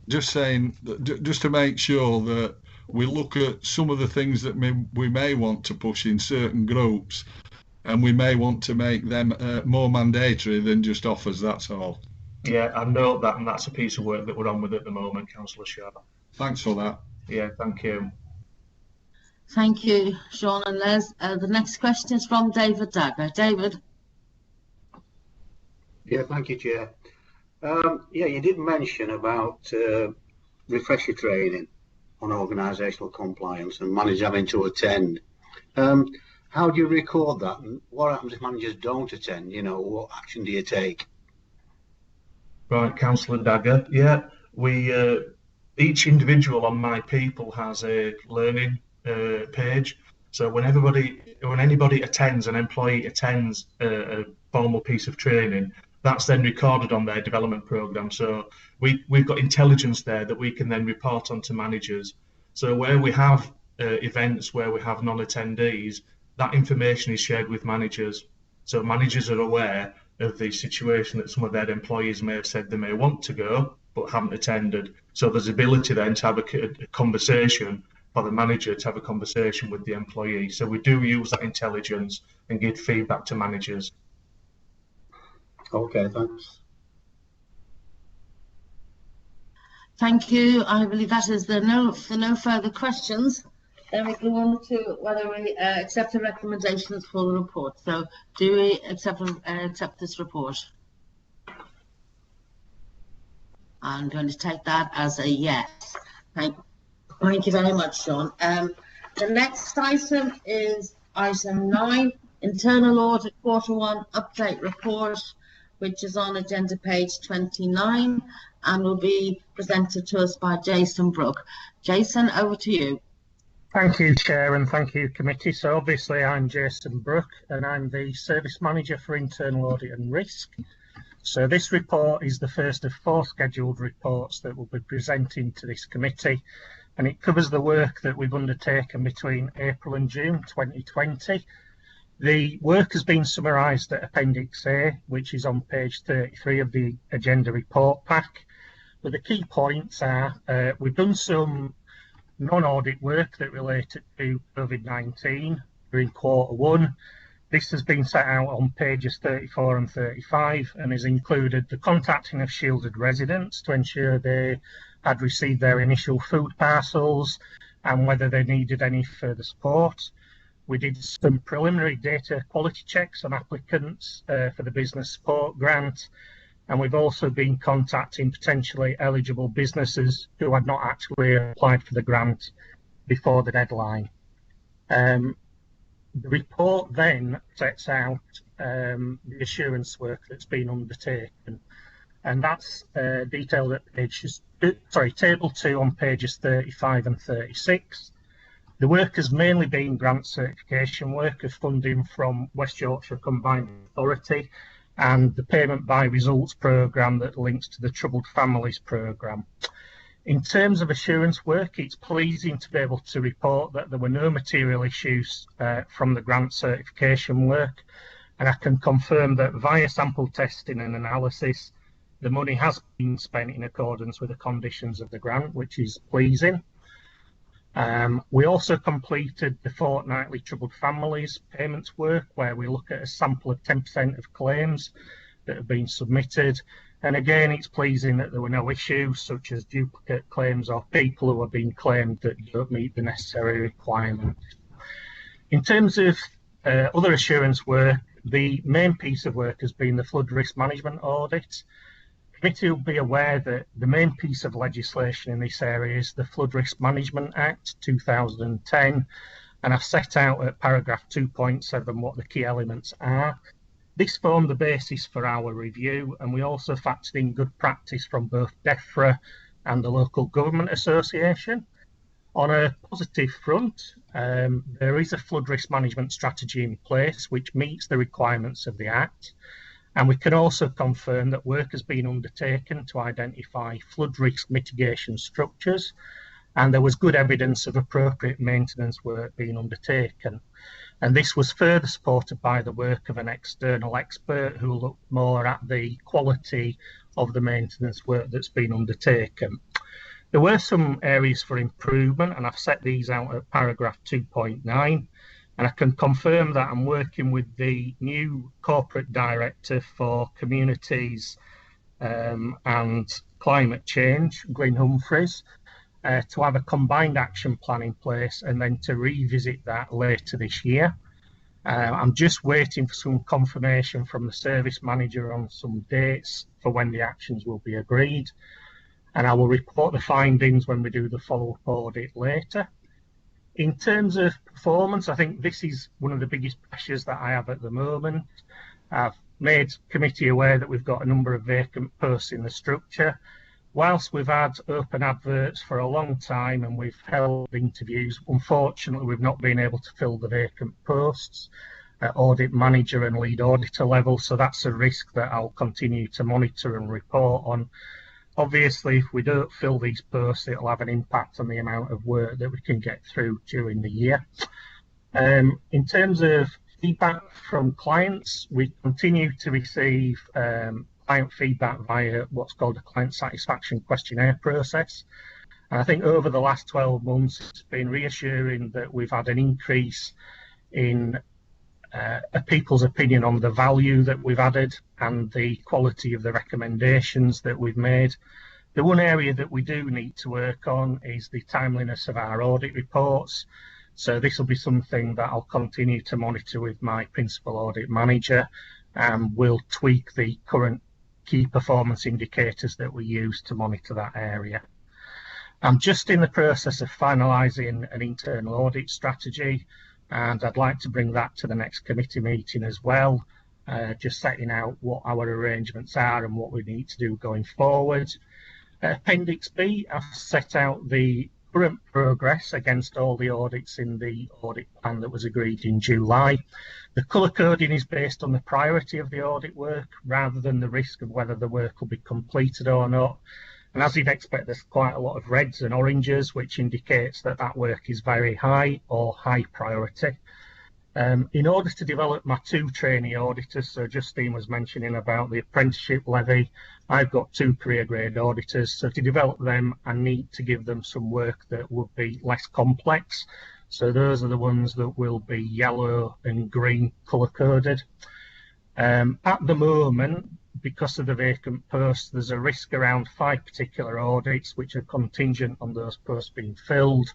Just saying, just to make sure that we look at some of the things that we may want to push in certain groups, and we may want to make them more mandatory than just offers, that's all. Yeah, I know that, and that's a piece of work that we're on with at the moment, Councillor Shaw. Thanks for that. Yeah, thank you. Thank you, Sean and Les. The next question is from David Dagger. David. Yeah, thank you, Chair. Yeah, you did mention about refresher training on organisational compliance and managers having to attend. How do you record that, and what happens if managers don't attend? You know, what action do you take? Right, Councillor Dagger. Yeah, we each individual on My People has a learning page. So when anybody attends, an employee attends a formal piece of training, that's then recorded on their development programme. So we've got intelligence there that we can then report on to managers. So where we have events where we have non-attendees, that information is shared with managers. So managers are aware of the situation that some of their employees may have said they may want to go but haven't attended. So there's ability then to have a conversation for the manager to have a conversation with the employee. So we do use that intelligence and give feedback to managers. Okay, thanks. Thank you. I believe that is no further questions. Then we go on to whether we accept the recommendations for the report. So, do we accept this report? I'm going to take that as a yes. Thank you very much, Sean. The next item is item 9, Internal Audit Quarter 1 Update Report, which is on agenda page 29 and will be presented to us by Jason Brooke. Jason, over to you. Thank you, Chair, and thank you, Committee. So obviously I'm Jason Brooke and I'm the Service Manager for Internal Audit and Risk. So this report is the first of 4 scheduled reports that we'll be presenting to this committee, and it covers the work that we've undertaken between April and June 2020. The work has been summarised at Appendix A, which is on page 33 of the agenda report pack. But the key points are we've done some non-audit work that related to COVID-19 during quarter 1. This has been set out on pages 34 and 35 and has included the contacting of shielded residents to ensure they had received their initial food parcels and whether they needed any further support. We did some preliminary data quality checks on applicants for the business support grant, and we've also been contacting potentially eligible businesses who had not actually applied for the grant before the deadline. The report then sets out the assurance work that's been undertaken, and that's detailed at table 2 on pages 35 and 36. The work has mainly been grant certification work of funding from West Yorkshire Combined Authority and the Payment by Results programme that links to the Troubled Families programme. In terms of assurance work, it's pleasing to be able to report that there were no material issues from the grant certification work, and I can confirm that via sample testing and analysis, the money has been spent in accordance with the conditions of the grant, which is pleasing. We also completed the fortnightly Troubled Families payments work, where we look at a sample of 10% of claims that have been submitted. And again, it's pleasing that there were no issues such as duplicate claims or people who are being claimed that don't meet the necessary requirements. In terms of other assurance work, the main piece of work has been the flood risk management audit. The committee will be aware that the main piece of legislation in this area is the Flood Risk Management Act 2010, and I've set out at paragraph 2.7 what the key elements are. This formed the basis for our review, and we also factored in good practice from both DEFRA and the Local Government Association. On a positive front, there is a flood risk management strategy in place which meets the requirements of the Act, and we can also confirm that work has been undertaken to identify flood risk mitigation structures, and there was good evidence of appropriate maintenance work being undertaken. And this was further supported by the work of an external expert who looked more at the quality of the maintenance work that's been undertaken. There were some areas for improvement, and I've set these out at paragraph 2.9, and I can confirm that I'm working with the new Corporate Director for Communities and Climate Change, Glyn Humphreys, to have a combined action plan in place and then to revisit that later this year. I'm just waiting for some confirmation from the service manager on some dates for when the actions will be agreed, and I will report the findings when we do the follow-up audit later. In terms of performance, I think this is one of the biggest pressures that I have at the moment. I've made committee aware that we've got a number of vacant posts in the structure. Whilst we've had open adverts for a long time and we've held interviews, unfortunately we've not been able to fill the vacant posts at audit manager and lead auditor level, so that's a risk that I'll continue to monitor and report on. Obviously, if we don't fill these posts, it'll have an impact on the amount of work that we can get through during the year. In terms of feedback from clients, we continue to receive client feedback via what's called a client satisfaction questionnaire process. And I think over the last 12 months, it's been reassuring that we've had an increase in people's opinion on the value that we've added and the quality of the recommendations that we've made. The one area that we do need to work on is the timeliness of our audit reports. So this will be something that I'll continue to monitor with my principal audit manager, and we'll tweak the current key performance indicators that we use to monitor that area. I'm just in the process of finalising an internal audit strategy, and I'd like to bring that to the next committee meeting as well, just setting out what our arrangements are and what we need to do going forward. Appendix B, I've set out the current progress against all the audits in the audit plan that was agreed in July. The colour coding is based on the priority of the audit work rather than the risk of whether the work will be completed or not. And as you'd expect, there's quite a lot of reds and oranges, which indicates that that work is very high or high priority. In order to develop my 2 trainee auditors, so Justine was mentioning about the Apprenticeship Levy, I've got 2 career grade auditors, so to develop them I need to give them some work that would be less complex. So those are the ones that will be yellow and green colour coded. At the moment, because of the vacant posts, there's a risk around 5 particular audits which are contingent on those posts being filled.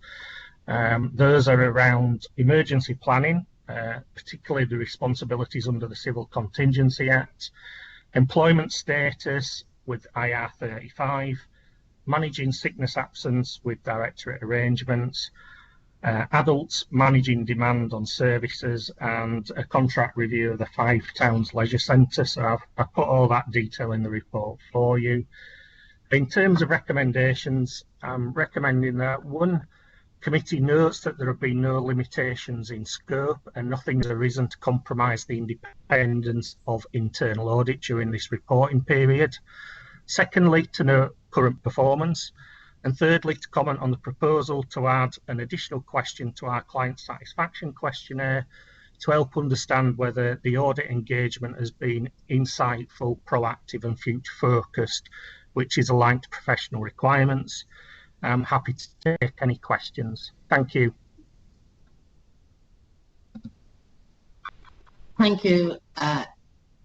Those are around emergency planning, particularly the responsibilities under the Civil Contingency Act, employment status with IR35, managing sickness absence with directorate arrangements, adults managing demand on services, and a contract review of the 5 towns leisure centre. So I've put all that detail in the report for you. In terms of recommendations, I'm recommending that one, committee notes that there have been no limitations in scope and nothing has arisen to compromise the independence of internal audit during this reporting period. Secondly, to note current performance. And thirdly, to comment on the proposal to add an additional question to our client satisfaction questionnaire to help understand whether the audit engagement has been insightful, proactive and future focused, which is aligned to professional requirements. I'm happy to take any questions. Thank you. Thank you.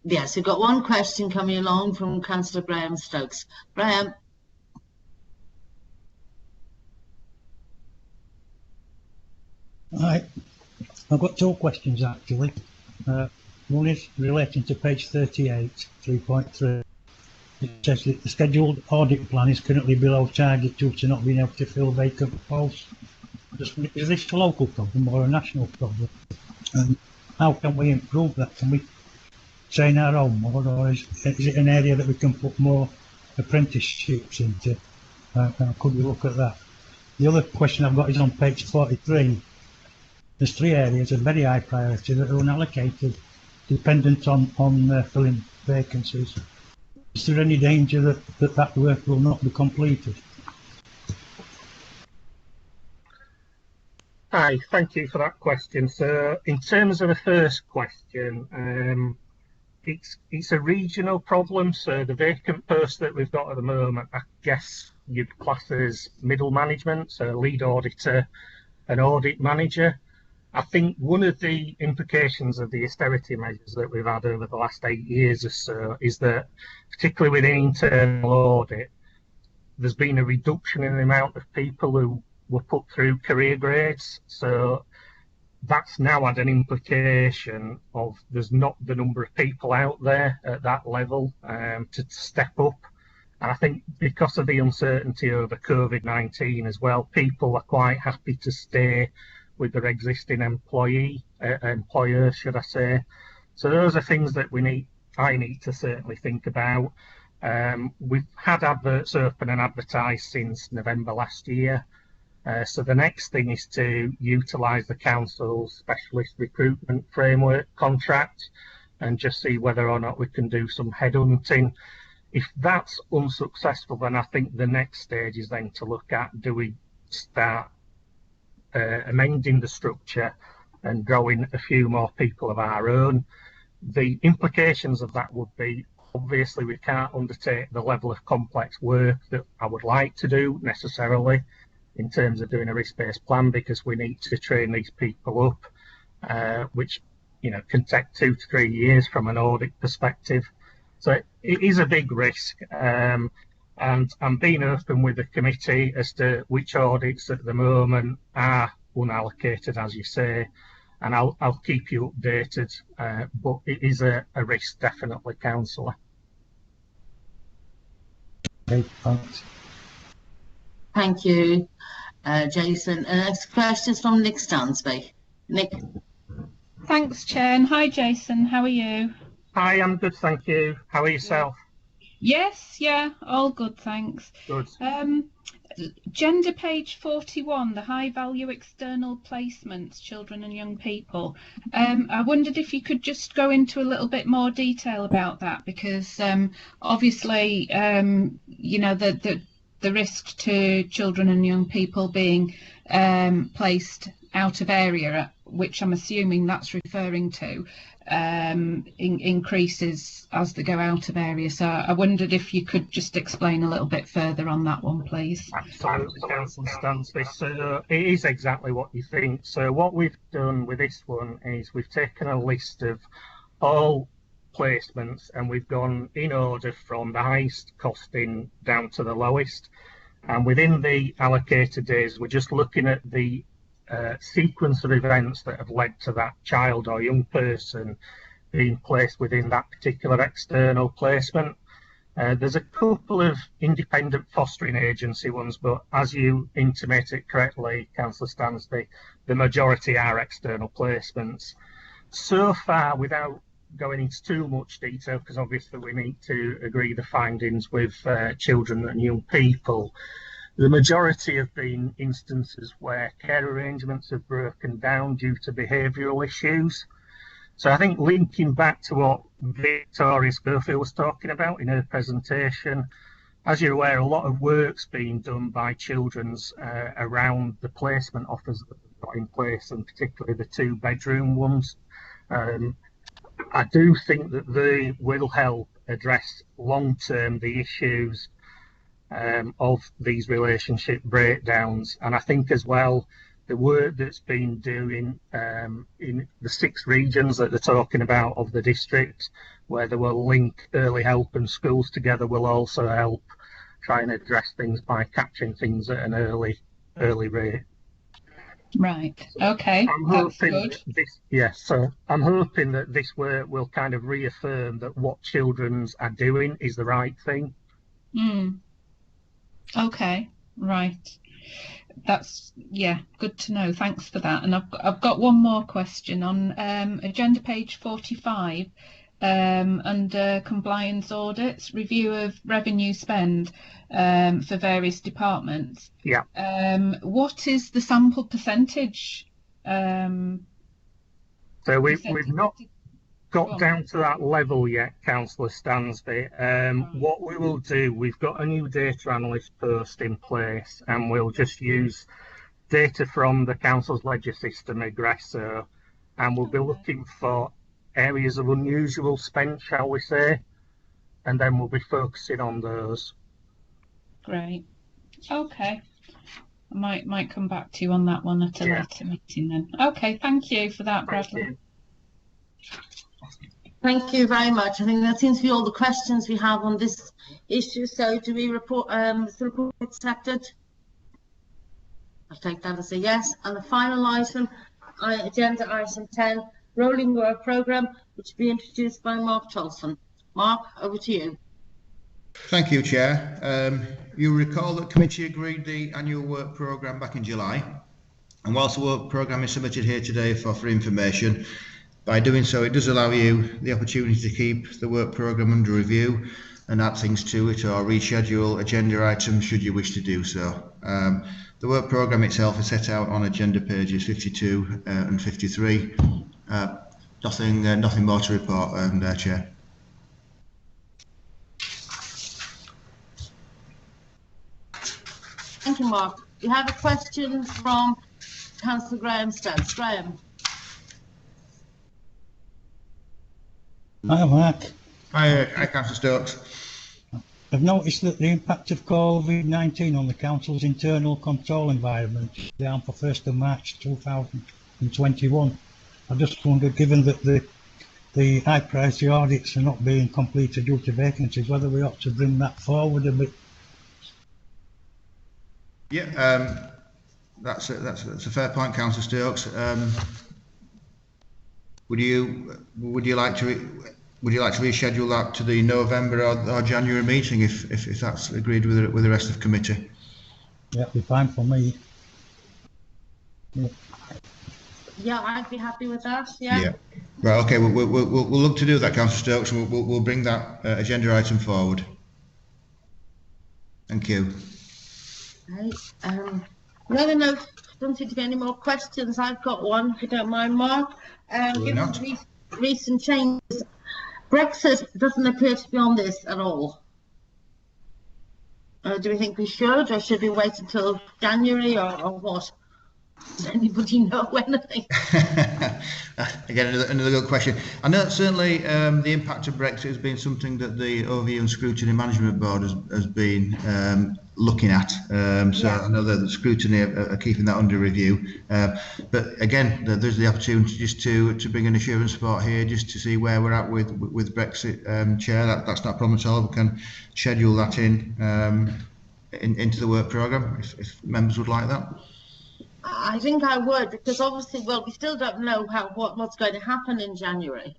Yes, we've got one question coming along from Councillor Graham Stokes. Graham. Right. I've got 2 questions actually. One is relating to page 38, 3.3. It says that the scheduled audit plan is currently below target due to not being able to fill vacant posts. Is this a local problem or a national problem? And how can we improve that? Can we train our own more, or is it an area that we can put more apprenticeships into? Could we look at that? The other question I've got is on page 43. There's 3 areas of very high priority that are unallocated, dependent on filling vacancies. Is there any danger that work will not be completed? Hi, thank you for that question. So in terms of the first question, it's a regional problem. So the vacant post that we've got at the moment, I guess you'd class as middle management, so lead auditor and audit manager. I think one of the implications of the austerity measures that we've had over the last 8 years or so is that, particularly within internal audit, there's been a reduction in the amount of people who were put through career grades. So that's now had an implication of there's not the number of people out there at that level to step up. And I think because of the uncertainty over COVID-19 as well, people are quite happy to stay with their existing employers, should I say. So those are things that I need to certainly think about. We've had adverts open and advertised since November last year. So the next thing is to utilise the council's specialist recruitment framework contract and just see whether or not we can do some headhunting. If that's unsuccessful, then I think the next stage is then to look at, do we start amending the structure and growing a few more people of our own. The implications of that would be, obviously we can't undertake the level of complex work that I would like to do necessarily in terms of doing a risk-based plan, because we need to train these people up, which can take 2 to 3 years from an audit perspective. So it is a big risk. And I'm being open with the committee as to which audits at the moment are unallocated, as you say, and I'll keep you updated, but it is a risk, definitely, Councillor. Okay, thanks. Thank you, Jason. Next question is from Nick Stansby. Nick. Thanks, Chair, and hi, Jason. How are you? Hi, I'm good, thank you. How are yourself? Yes, yeah, all good, thanks. Good. Gender page 41, the high value external placements, children and young people. I wondered if you could just go into a little bit more detail about that, because obviously, the risk to children and young people being placed out of area, which I'm assuming that's referring to, increases as they go out of area. So I wondered if you could just explain a little bit further on that one, please. Absolutely, Councillor Stansby. So it is exactly what you think. So what we've done with this one is we've taken a list of all placements and we've gone in order from the highest costing down to the lowest. And within the allocated days, we're just looking at the sequence of events that have led to that child or young person being placed within that particular external placement. There's a couple of independent fostering agency ones, but as you intimated correctly, Councillor Stansby, the majority are external placements. So far, without going into too much detail, because obviously we need to agree the findings with children and young people, the majority have been instances where care arrangements have broken down due to behavioural issues. So I think linking back to what Victoria Schofield was talking about in her presentation, as you're aware, a lot of work's being done by children's around the placement offers that we've got in place, and particularly the 2-bedroom ones. I do think that they will help address long-term the issues of these relationship breakdowns. And I think as well, the work that's been doing in the 6 regions that they're talking about of the district, where they will link early help and schools together, will also help try and address things by catching things at an early rate. Right. Okay. I'm That's hoping good. so I'm hoping that this work will kind of reaffirm that what children's are doing is the right thing. Okay. Right. That's good to know. Thanks for that. And I've got one more question on agenda page 45 under compliance audits, review of revenue spend for various departments. Yeah. What is the sample percentage? So we've not got down to that level yet, Councillor Stansby. What we will do, we've got a new data analyst post in place, and we'll just use data from the council's ledger system, Aggresso, and we'll be looking for areas of unusual spend, shall we say, and then we'll be focusing on those. Great. Okay. I might come back to you on that one at a later meeting then. Okay, thank you for that, Bradley. Thank you very much. I think that seems to be all the questions we have on this issue. So do we report, is the report accepted? I'll take that as a yes. And the final item, agenda item 10, rolling work programme, which will be introduced by Mark Tolson. Mark, over to you. Thank you, Chair. You'll recall that committee agreed the annual work programme back in July. And whilst the work programme is submitted here today for information, by doing so, it does allow you the opportunity to keep the work programme under review and add things to it or reschedule agenda items should you wish to do so. The work programme itself is set out on agenda pages 52 and 53. Nothing more to report, Chair. Thank you, Mark. We have a question from Councillor Graham Stubbs. Graham. Hi, Mark. Hi, Councillor Stokes. I've noticed that the impact of COVID-19 on the Council's internal control environment is down for 1st of March 2021. I just wondered, given that the high priority audits are not being completed due to vacancies, whether we ought to bring that forward a bit. Yeah, that's a fair point, Councillor Stokes. Would you like to reschedule that to the November or January meeting if that's agreed with the rest of the committee? Yeah, it'd be fine for me. Yeah, I'd be happy with that. Yeah. Right. Okay. We'll look to do that, Councillor Stokes. We'll bring that agenda item forward. Thank you. Right. Another note. Don't seem to be any more questions. I've got one, if you don't mind, Mark. Given recent changes, Brexit doesn't appear to be on this at all. Do we think we should, or should we wait until January, or what? Does anybody know anything? Again, another good question. I know that certainly the impact of Brexit has been something that the Overview and Scrutiny Management Board has been looking at. So I know that the scrutiny are keeping that under review. But again, there's the opportunity just to bring an assurance report here, just to see where we're at with Brexit, Chair. That's not a problem at all. We can schedule that into the work programme if members would like that. I think I would, because obviously, well, we still don't know what's going to happen in January.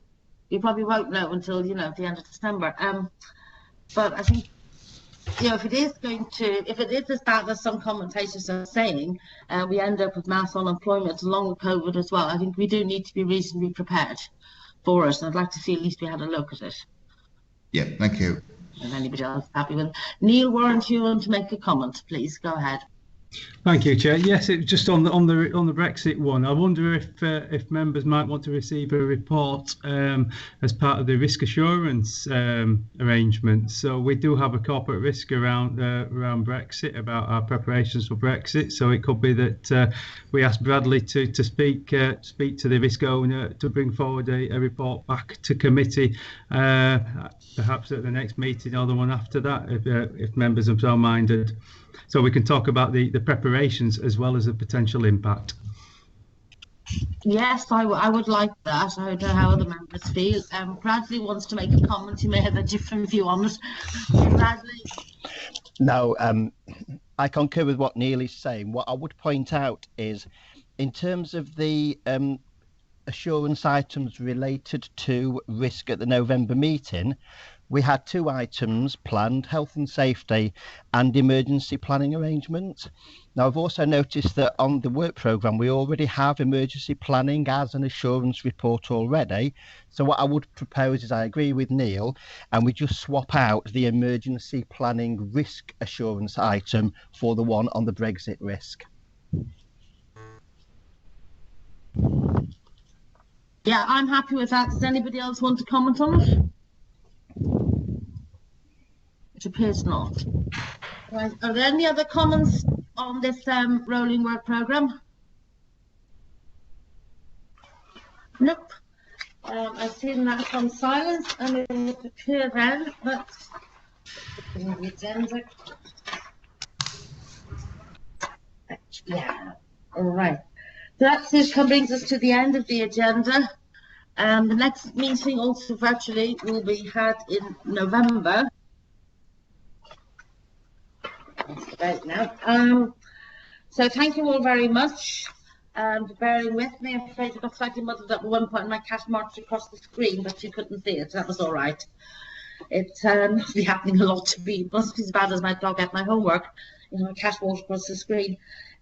We probably won't know until, the end of December. But I think, if it is as bad as some commentators are saying, we end up with mass unemployment along with COVID as well. I think we do need to be reasonably prepared for it. And I'd like to see at least we had a look at it. Yeah, thank you. And anybody else happy with it? Neil, warrant you want to make a comment, please go ahead. Thank you, Chair. Yes, it was just on the Brexit one. I wonder if members might want to receive a report as part of the risk assurance arrangement. So we do have a corporate risk around Brexit, about our preparations for Brexit. So it could be that we ask Bradley to speak to the risk owner to bring forward a report back to committee, perhaps at the next meeting or the one after that, if members are so minded. So we can talk about the preparations as well as the potential impact. Yes, I would like that. I don't know how other members feel. Bradley wants to make a comment. You may have a different view on it. Bradley? No, I concur with what Neil is saying. What I would point out is, in terms of the assurance items related to risk at the November meeting, we had 2 items planned: health and safety and emergency planning arrangements. Now, I've also noticed that on the work programme, we already have emergency planning as an assurance report already. So what I would propose is, I agree with Neil, and we just swap out the emergency planning risk assurance item for the one on the Brexit risk. Yeah, I'm happy with that. Does anybody else want to comment on it? It appears not. Right. Are there any other comments on this rolling work programme? Nope. I've seen that from silence, and it would appear then that the agenda. Yeah. All right. That brings us to the end of the agenda. The next meeting, also virtually, will be had in November. That's about now. So thank you all very much for bearing with me. I'm afraid I got slightly muddled up at one point and my cat marched across the screen, but you couldn't see it. That was all right. It must be happening a lot to me. It must be as bad as my dog at my homework. My cat walked across the screen.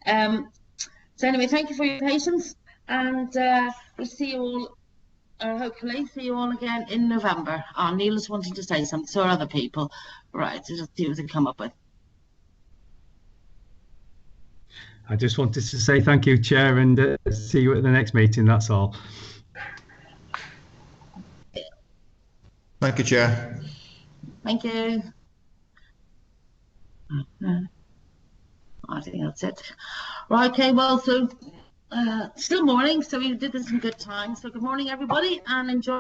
So anyway, thank you for your patience, and we'll see you all, hopefully see you all again in November. Neil is wanting to say something, so are other people. Right, so just see what they come up with. I just wanted to say thank you, Chair, and see you at the next meeting, that's all. Thank you, Chair. Thank you. I think that's it. Right, okay, well, so still morning, so we did this in good time. So good morning, everybody, and enjoy.